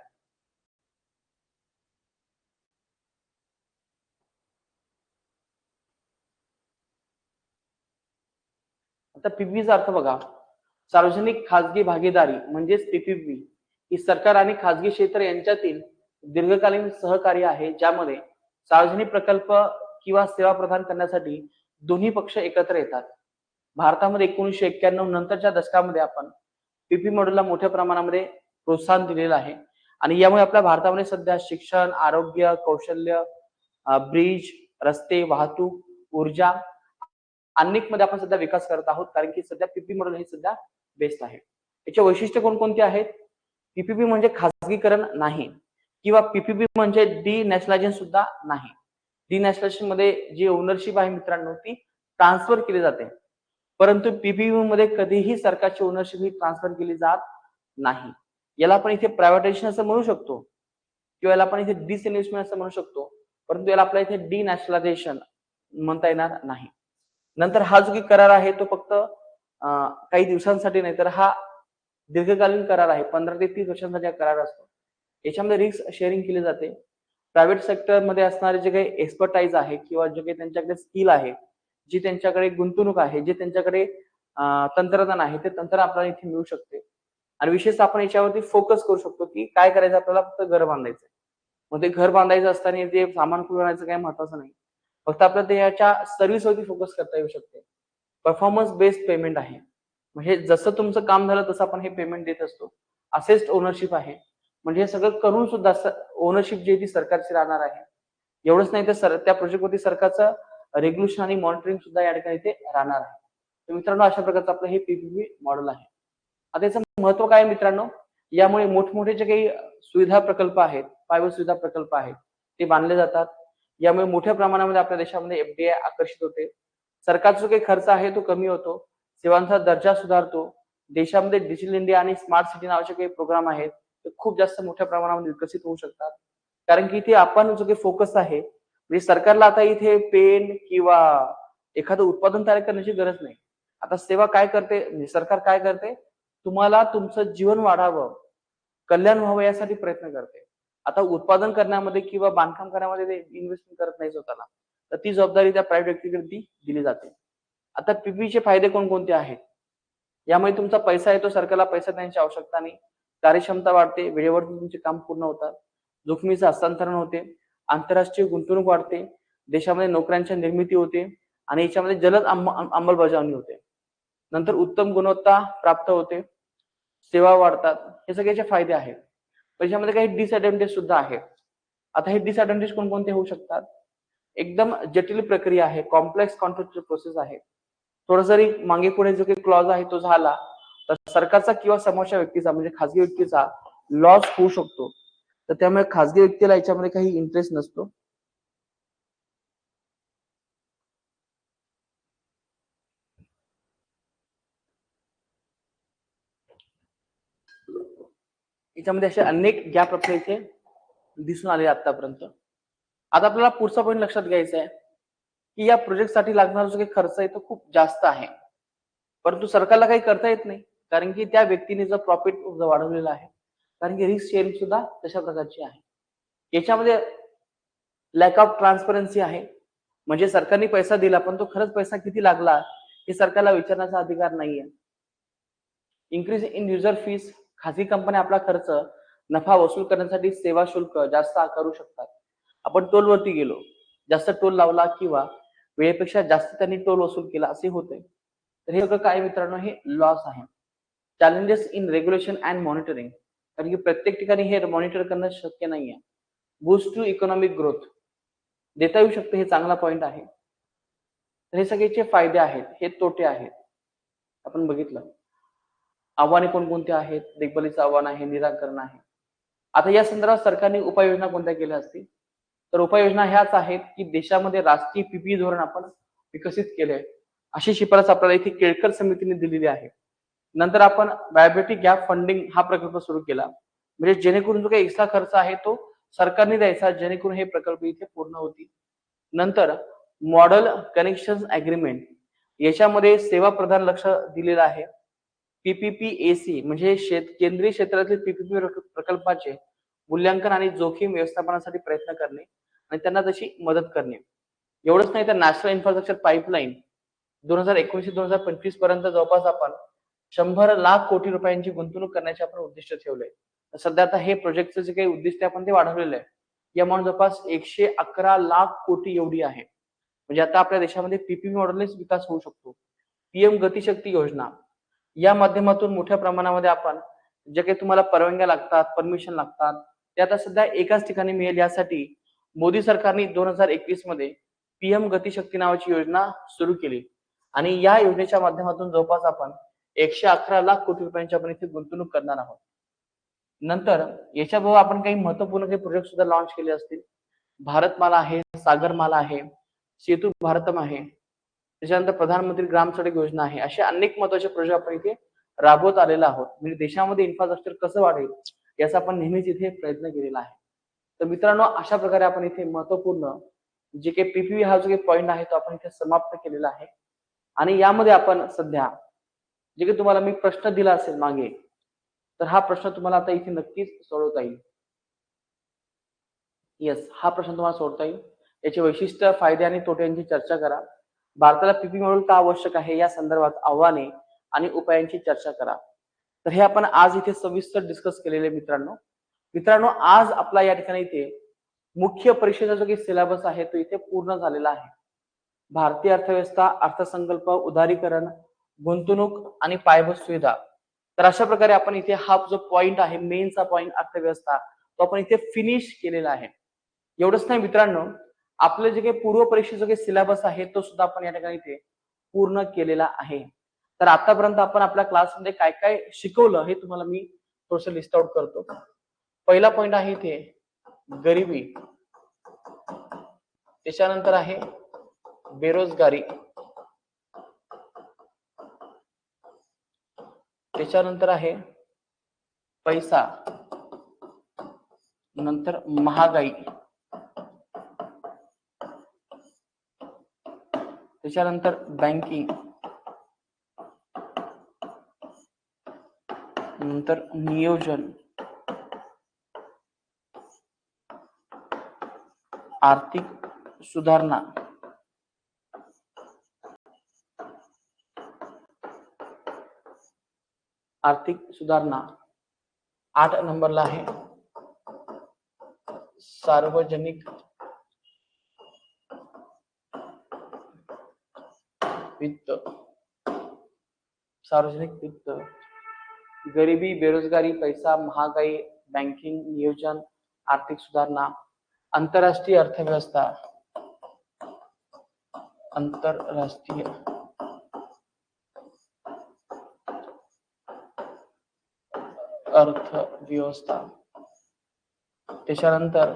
आता पीपीपीचा अर्थ बघा, सार्वजनिक खाजगी भागीदारी म्हणजेच पीपीपी ही सरकार आणि खाजगी क्षेत्र यांच्यातील दीर्घकालीन सहकार्य आहे, ज्यामध्ये सार्वजनिक प्रकल्प किंवा सेवा प्रदान करण्यासाठी दोन्ही पक्ष एकत्र येतात. भारतामध्ये 1991 नंतरच्या दशकामध्ये आपण पीपी मॉडेलला मोठ्या प्रमाणामध्ये प्रोत्साहन दिलेलं आहे आणि यामुळे आपल्या भारतामध्ये सध्या शिक्षण, आरोग्य, कौशल्य, ब्रिज, रस्ते, वाहतूक, ऊर्जा अनेक मध्ये आपण सध्या विकास करत आहोत, कारण की सध्या पीपी मॉडेल हे सध्या बेस्ट आहे. याचे वैशिष्ट्य कोणकोणते आहेत? पीपीपी म्हणजे खाजगीकरण नाही किंवा पीपीपी म्हणजे डिनॅशनलायझेशन सुद्धा नाही. डिनॅशनलायझेशन मध्ये जी ओनरशिप आहे मित्रांनो ती ट्रान्सफर केली जाते, परंतु पीपीपी मध्ये कधीही सरकारची ओनरशिप ही ट्रान्सफर केली जात नाही. याला आपण इथे प्रायव्हेटायझेशन असं म्हणू शकतो किंवा याला आपण इथे डिसइन्व्हेस्टमेंट असं म्हणू शकतो, परंतु याला आपल्या इथे डिनॅशनलायझेशन म्हणता येणार नाही. नंतर हा जो काही करार आहे तो फक्त काही दिवसांसाठी नाही, तर हा दीर्घकालीन करार आहे. 15 ते 30 वर्षांसाठी हा करार असतो. याच्यामध्ये रिस्क शेअरिंग केली जाते. प्रायव्हेट सेक्टर मध्ये असणारे जे काही एक्सपर्टाईज आहे किंवा जे काही त्यांच्याकडे स्किल आहे, जी त्यांच्याकडे गुंतवणूक आहे, जे त्यांच्याकडे तंत्रज्ञान आहे, ते तंत्र आपल्याला इथे मिळू शकते. आणि विशेषतः आपण याच्यावरती फोकस करू शकतो की काय करायचं, आपल्याला फक्त घर बांधायचं. मग ते घर बांधायचं असताना ते सामान कुठून आणायचं काही महत्वाचं नाही. फक्त आपल्याला ते याच्या सर्व्हिसवरती फोकस करता येऊ शकते. परफॉर्मन्स बेस्ड पेमेंट आहे. म्हणजे जसं तुमचं काम झालं तसं आपण हे पेमेंट देत असतो. असेस्ट ओनरशिप आहे. म्हणजे हे सगळं करून सुद्धा ओनरशिप जी आहे ती सरकारची राहणार आहे. एवढंच नाही तर त्या प्रोजेक्टवरती सरकारचं रेग्युलेशन आणि मॉनिटरिंग सुद्धा या ठिकाणी ते राहणार आहे. तर मित्रांनो अशा प्रकारचं आपलं हे पीपीपी मॉडेल आहे. आता याचं महत्व काय मित्रांनो, यामुळे मोठमोठे जे काही सुविधा प्रकल्प आहेत, पायाभूत सुविधा प्रकल्प आहेत, ते बांधले जातात. यामुळे मोठ्या प्रमाणामध्ये आपल्या देशामध्ये एफडीआय आकर्षित होते. सरकारचा जो काही खर्च आहे तो कमी होतो. सेवांचा दर्जा सुधारतो. देशामध्ये डिजिटल इंडिया आणि स्मार्ट सिटी नावाचे काही प्रोग्राम आहेत, ते खूप जास्त मोठ्या प्रमाणामध्ये विकसित होऊ शकतात. कारण की इथे आपण जो काही फोकस आहे, म्हणजे सरकारला आता इथे पेन किंवा एखादं उत्पादन तयार करण्याची गरज नाही. आता सेवा काय करते, म्हणजे सरकार काय करते, तुम्हाला तुमचं जीवन वाढावं, कल्याण व्हावं यासाठी प्रयत्न करते. आता उत्पादन करण्यामध्ये किंवा बांधकाम करण्यामध्ये ते इन्व्हेस्टमेंट करत नाही स्वतःला. तर ती जबाबदारी त्या प्रायव्हेट व्यक्तीकडे दिली जाते. आता पीपीचे फायदे कोणकोणते आहेत? यामुळे तुमचा पैसा येतो, सरकारला पैसा देण्याची आवश्यकता नाही. कार्यक्षमता वाढते, वेळेवर तुमचे काम पूर्ण होतात. जोखमीचं हस्तांतरण होते, आंतरराष्ट्रीय गुंतवणूक वाढते, देशामध्ये नोकऱ्यांची निर्मिती होते आणि याच्यामध्ये जलद अंमलबजावणी होते. नंतर उत्तम गुणवत्ता प्राप्त होते, सेवा वाढतात. हे सगळ्याचे फायदे आहेत. पण याच्यामध्ये काही डिसएडव्हांटेज सुद्धा आहेत. आता हे डिसएडव्हांटेज कोणकोणते होऊ शकतात? एकदम जटिल प्रक्रिया आहे, कॉम्प्लेक्स कॉन्ट्रॅक्चुअल प्रोसेस आहे. थोडं जरी मागे पुढे जो काही क्लॉज आहे तो झाला तर सरकारचा किंवा समोरच्या व्यक्तीचा म्हणजे खाजगी व्यक्तीचा लॉस होऊ शकतो. तर त्यामुळे खाजगी व्यक्तीला याच्यामध्ये काही इंटरेस्ट नसतो. याच्यामध्ये असे अनेक गॅप आपल्या इथे दिसून आले आतापर्यंत. आता आपल्याला पुढचा पॉईंट लक्षात घ्यायचा आहे की या प्रोजेक्टसाठी लागणारा जो काही खर्च आहे तो खूप जास्त आहे, परंतु सरकारला काही करता येत नाही, कारण की त्या व्यक्तीने जर प्रॉफिट वाढवलेला आहे, कारण की रिस्क शेअरिंग सुद्धा तशा प्रकारची आहे. याच्यामध्ये लॅक ऑफ ट्रान्सपरन्सी आहे, म्हणजे सरकारने पैसा दिला पण तो खरंच पैसा किती लागला हे सरकारला विचारण्याचा अधिकार नाहीये. इन्क्रीज इन युजर फीस, खाजगी कंपन्या आपला खर्च नफा वसूल करण्यासाठी सेवा शुल्क जास्त आकारू शकतात. आपण टोलवरती गेलो, जास्त टोल लावला किंवा वेळेपेक्षा जास्त त्यांनी टोल वसूल केला असे होते, तर हे सगळं काय मित्रांनो, हे लॉस आहे. Challenges in regulation and monitoring, कारण की प्रत्येक ठिकाणी हे मॉनिटर करणं शक्य नाहीये. बूस्ट टू इकॉनॉमिक ग्रोथ, देता येऊ शकते, हे चांगला पॉईंट आहे. तर हे सगळेचे फायदे आहेत, हे तोटे आहेत. आपण बघितलं आव्हाने कोणकोणती आहेत, देखभालीचं आव्हान आहे, निराकरण आहे. आता या संदर्भात सरकारने उपाययोजना कोणत्या केल्या असतील, तर उपाययोजना ह्याच आहेत की देशामध्ये राष्ट्रीय पीपीई धोरण आपण विकसित केले, अशी शिफारस आपल्याला इथे केळकर समितीने दिलेली आहे. नंतर आपण वायबिलिटी गॅप फंडिंग हा प्रकल्प सुरू केला, म्हणजे जेणेकरून जो काही एक्स्ट्रा खर्च आहे तो सरकारने द्यायचा, जेणेकरून हे प्रकल्प इथे पूर्ण होतील. नंतर मॉडेल कनेक्शन अग्रीमेंट, याच्यामध्ये सेवा प्रधान लक्ष दिलेलं आहे. पीपीपीएसी म्हणजे केंद्रीय क्षेत्रातील पीपीपी प्रकल्पाचे मूल्यांकन आणि जोखीम व्यवस्थापनासाठी प्रयत्न करणे आणि त्यांना तशी मदत करणे. एवढंच नाही तर नॅशनल इन्फ्रास्ट्रक्चर पाईपलाईन 2019 ते 2025 पर्यंत जवळपास आपण 100 लाख कोटी रुपयांची गुंतवणूक करण्याचे आपण उद्दिष्ट ठेवलंय. सध्या आता हे प्रोजेक्टचं जे काही उद्दिष्ट आपण ते वाढवलेलं आहे. ही अमाऊंट जवळपास 111 लाख कोटी एवढी आहे. म्हणजे आता आपल्या देशामध्ये पीपीपी मॉडेलनेच विकास होऊ शकतो. पीएम गतिशक्ती योजना, या माध्यमातून मोठ्या प्रमाणामध्ये आपण जे काही तुम्हाला परवानग्या लागतात, परमिशन लागतात, ते आता सध्या एकाच ठिकाणी मिळेल यासाठी मोदी सरकारने 2021 मध्ये पीएम गतिशक्ती नावाची योजना सुरू केली आणि या योजनेच्या माध्यमातून जवळपास आपण 111 लाख कोटी रुपयांची आपण इथे गुंतवणूक करणार आहोत. नंतर याच्याबरोबर आपण काही महत्वपूर्ण काही प्रोजेक्ट सुद्धा लॉन्च केले असतील. भारतमाला आहे, सागरमाला आहे, सेतू भारतम आहे, त्याच्यानंतर प्रधानमंत्री ग्राम सडक योजना आहे. असे अनेक महत्वाचे प्रोजेक्ट आपण इथे राबवत आलेलो आहोत. म्हणजे देशामध्ये इन्फ्रास्ट्रक्चर कसं वाढेल याचा आपण नेहमीच इथे प्रयत्न केलेला आहे. तर मित्रांनो, अशा प्रकारे आपण इथे महत्वपूर्ण जे काही पीपीपी हा जो काही पॉईंट आहे तो आपण इथे समाप्त केलेला आहे. आणि यामध्ये आपण सध्या जे काही तुम्हाला मी प्रश्न दिला असेल मागे, तर हा प्रश्न तुम्हाला आता इथे नक्कीच सोडवता येईल. येस, हा प्रश्न तुम्हाला सोडवता येईल. याचे वैशिष्ट्य, फायदे आणि तोटे यांची चर्चा करा. भारताला पीपीपी मॉडेल का आवश्यक आहे या संदर्भात आव्हाने आणि उपायांची चर्चा करा. तर हे आपण आज इथे सविस्तर डिस्कस केलेले मित्रांनो. मित्रांनो, आज आपला या ठिकाणी इथे मुख्य परीक्षेचा जो काही सिलेबस आहे तो इथे पूर्ण झालेला आहे. भारतीय अर्थव्यवस्था, अर्थसंकल्प, उदारीकरण, गुंतवणूक आणि पायाभूत सुविधा. तर अशा प्रकारे आपण इथे हा जो पॉइंट आहे, मेनचा पॉइंट अर्थव्यवस्था, तो आपण इथे फिनिश केलेला आहे. एवढंच नाही मित्रांनो, आपलं जे काही पूर्व परीक्षेचं काही सिलेबस आहे तो सुद्धा आपण या ठिकाणी इथे पूर्ण केलेला आहे. तर आतापर्यंत आपण आपल्या क्लासमध्ये काय काय शिकवलं हे तुम्हाला मी थोडस लिस्ट आउट करतो. पहिला पॉइंट आहे इथे गरिबी, त्याच्यानंतर आहे बेरोजगारी, त्याच्यानंतर आहे पैसा, नंतर महागाई, त्याच्यानंतर बँकिंग, नंतर नियोजन, आर्थिक सुधारणा, आर्थिक सुधारणा. 8 नंबरला आहे सार्वजनिक वित्त, सार्वजनिक वित्त, गरिबी, बेरोजगारी, पैसा, महागाई, बँकिंग, नियोजन, आर्थिक सुधारणा, आंतरराष्ट्रीय अर्थव्यवस्था, आंतरराष्ट्रीय अर्थव्यवस्था, त्याच्यानंतर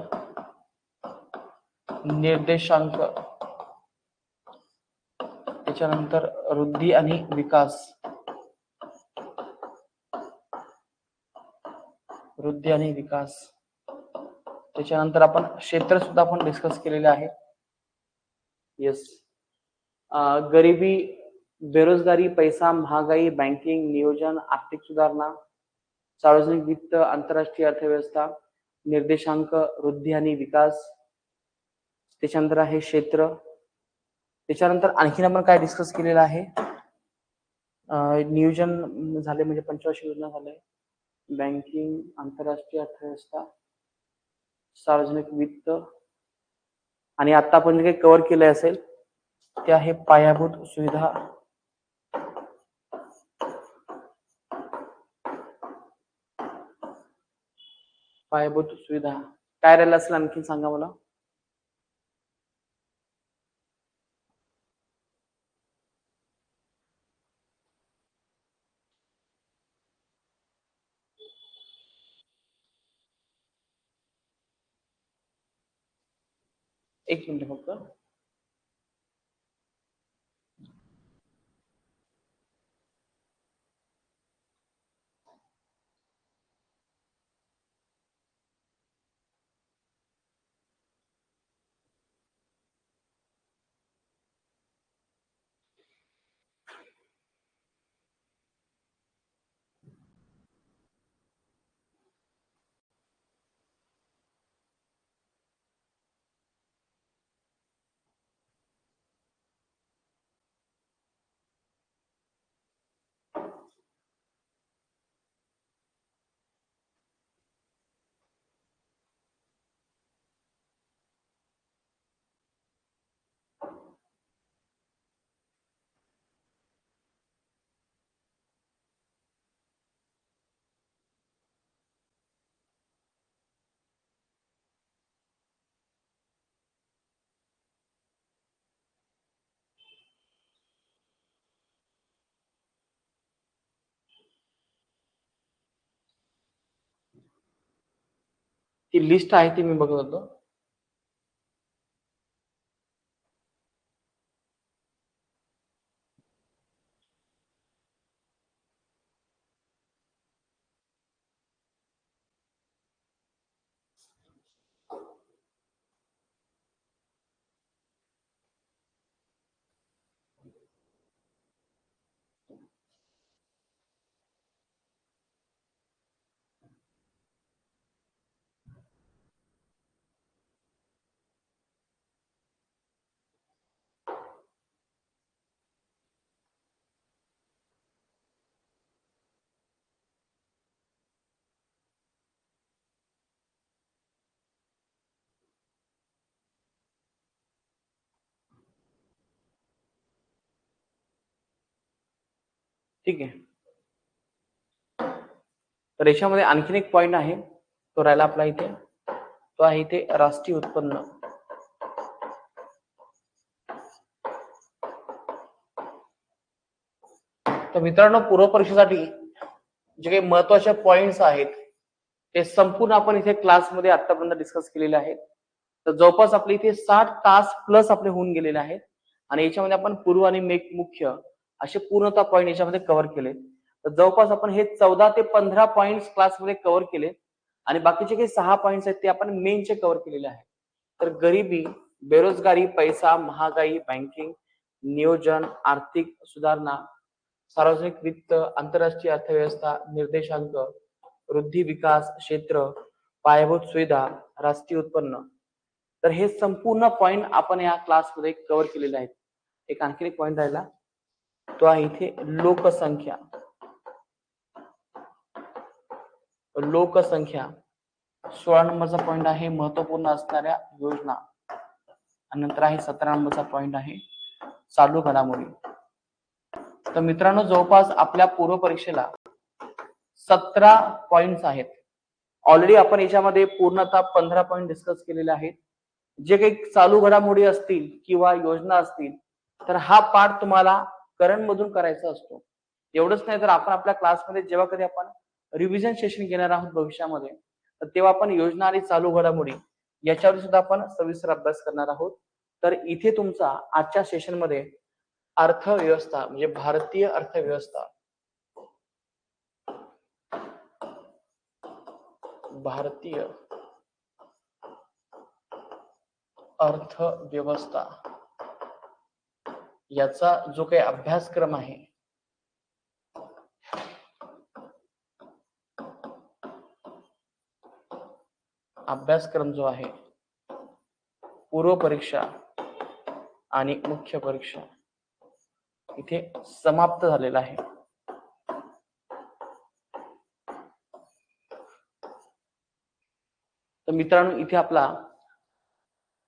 निर्देशांक, त्याच्यानंतर वृद्धी आणि विकास, वृद्धी आणि विकास. त्याच्यानंतर आपण क्षेत्र सुद्धा आपण डिस्कस केलेले आहे. येस. गरिबी, बेरोजगारी, पैसा, महागाई, बँकिंग, नियोजन, आर्थिक सुधारणा, सार्वजनिक वित्त, आंतरराष्ट्रीय अर्थव्यवस्था, निर्देशांक, वृद्धी आणि विकास. त्याच्यानंतर आहे क्षेत्र. त्याच्यानंतर आणखीन आपण काय डिस्कस केलेलं आहे, नियोजन झाले म्हणजे पंचवार्षिक योजना झाले, बँकिंग, आंतरराष्ट्रीय अर्थव्यवस्था, सार्वजनिक वित्त, आणि आता आपण जे काही कव्हर केलं असेल ते आहे पायाभूत सुविधा. पायाभूत सुविधा काय राहिलं असेल आणखी सांगा मला. एक मिनिट फक्त. ती लिस्ट आहे ती मी बघत होतो. ठीक आहे. तर याच्यामध्ये आणखीन एक पॉइंट आहे, तो राहिला आपला इथे, तो आहे इथे राष्ट्रीय उत्पन्न. तर मित्रांनो, पूर्व परीक्षेसाठी जे काही महत्वाचे पॉइंट्स आहेत ते संपूर्ण आपण इथे क्लासमध्ये आतापर्यंत डिस्कस केलेले आहेत. तर जवळपास आपले इथे 60 तास प्लस आपले होऊन गेलेले आहेत आणि याच्यामध्ये आपण पूर्व आणि मुख्य असे पूर्णतः पॉइंट याच्यामध्ये कव्हर केले. तर जवळपास आपण हे 14 ते 15 पॉइंट्स क्लासमध्ये कव्हर केले आणि बाकीचे काही 6 पॉइंट्स आहेत ते आपण मेनचे कव्हर केलेले आहेत. तर गरिबी, बेरोजगारी, पैसा, महागाई, बँकिंग, नियोजन, आर्थिक सुधारणा, सार्वजनिक वित्त, आंतरराष्ट्रीय अर्थव्यवस्था, निर्देशांक, वृद्धी विकास, क्षेत्र, पायाभूत सुविधा, राष्ट्रीय उत्पन्न. तर हे संपूर्ण पॉइंट आपण या क्लासमध्ये कव्हर केलेले आहेत. एक आणखी एक पॉइंट राहिला, तो आहे इथे लोकसंख्या. लोकसंख्या 16 नंबरचा पॉइंट आहे महत्वपूर्ण असणाऱ्या योजना, आणि नंतर आहे 17 नंबरचा पॉइंट आहे चालू घडामोडी. तर मित्रांनो, जवळपास आपल्या पूर्व परीक्षेला 17 पॉइंट्स आहेत. ऑलरेडी आपण याच्यामध्ये पूर्णतः 15 पॉइंट डिस्कस केलेले आहेत. जे काही चालू घडामोडी असतील किंवा योजना असतील तर हा पार्ट तुम्हाला करंट मधून करायचा असतो. एवढंच नाही तर आपण आपल्या क्लासमध्ये जेव्हा कधी आपण रिव्हिजन सेशन घेणार आहोत भविष्यामध्ये, तर तेव्हा आपण योजना आणि चालू घडामोडी याच्यावर सुद्धा आपण सविस्तर अभ्यास करणार आहोत. तर इथे तुमचा आजच्या सेशन मध्ये अर्थव्यवस्था म्हणजे भारतीय अर्थव्यवस्था, भारतीय अर्थव्यवस्था याचा जो काही अभ्यासक्रम आहे जो आहे पूर्व परीक्षा आणि मुख्य परीक्षा इथे समाप्त झालेला आहे. तर मित्रांनो, इथे आपला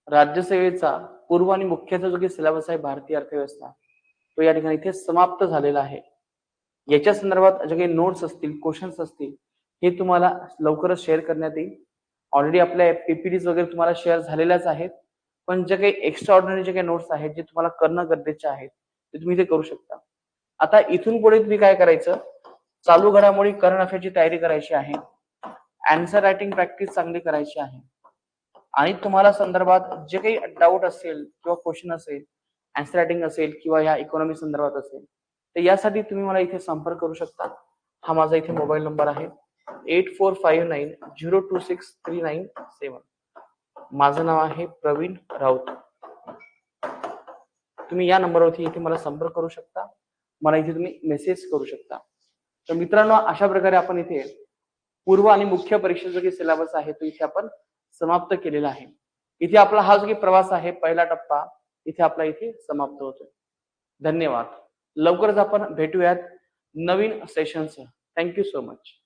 राज्यसेवेचा पूर्व आणि मुख्यचा जो काही सिलेबस आहे भारतीय अर्थव्यवस्था तो या ठिकाणी इथे समाप्त झालेला आहे. याच्या संदर्भात जे काही नोट्स असतील, क्वेश्चन्स असतील, हे तुम्हाला लवकरच शेअर करण्यात येईल. ऑलरेडी आपल्या पीपीटीज वगैरे तुम्हाला शेअर झालेल्याच आहेत, पण जे काही एक्स्ट्रा ऑर्डिनरी जे काही नोट्स आहेत जे तुम्हाला करणं गरजेचे आहेत ते तुम्ही इथे करू शकता. आता इथून पुढे तुम्ही काय करायचं, चालू घडामोडी करंट अफेअरची तयारी करायची आहे, आन्सर रायटिंग प्रॅक्टिस चांगली करायची आहे आणि तुम्हाला संदर्भात जे काही डाऊट असेल किंवा क्वेश्चन असेल, आन्सर रायटिंग असेल किंवा या इकॉनॉमी संदर्भात असेल, तर यासाठी तुम्ही मला इथे संपर्क करू शकता. हा माझा इथे मोबाईल नंबर आहे 8459026397. माझं नाव आहे प्रवीण राऊत. तुम्ही या नंबरवरती इथे मला संपर्क करू शकता, मला इथे तुम्ही मेसेज करू शकता. तर मित्रांनो, अशा प्रकारे आपण इथे पूर्व आणि मुख्य परीक्षेचा जो सिलेबस आहे तो इथे आपण समाप्त केलेला आहे. इथे आपला हा जो काही प्रवास आहे, पहिला टप्पा इथे आपला इथे समाप्त होतो. धन्यवाद. लवकरच आपण भेटूयात नवीन सेशनसह. Thank you so much.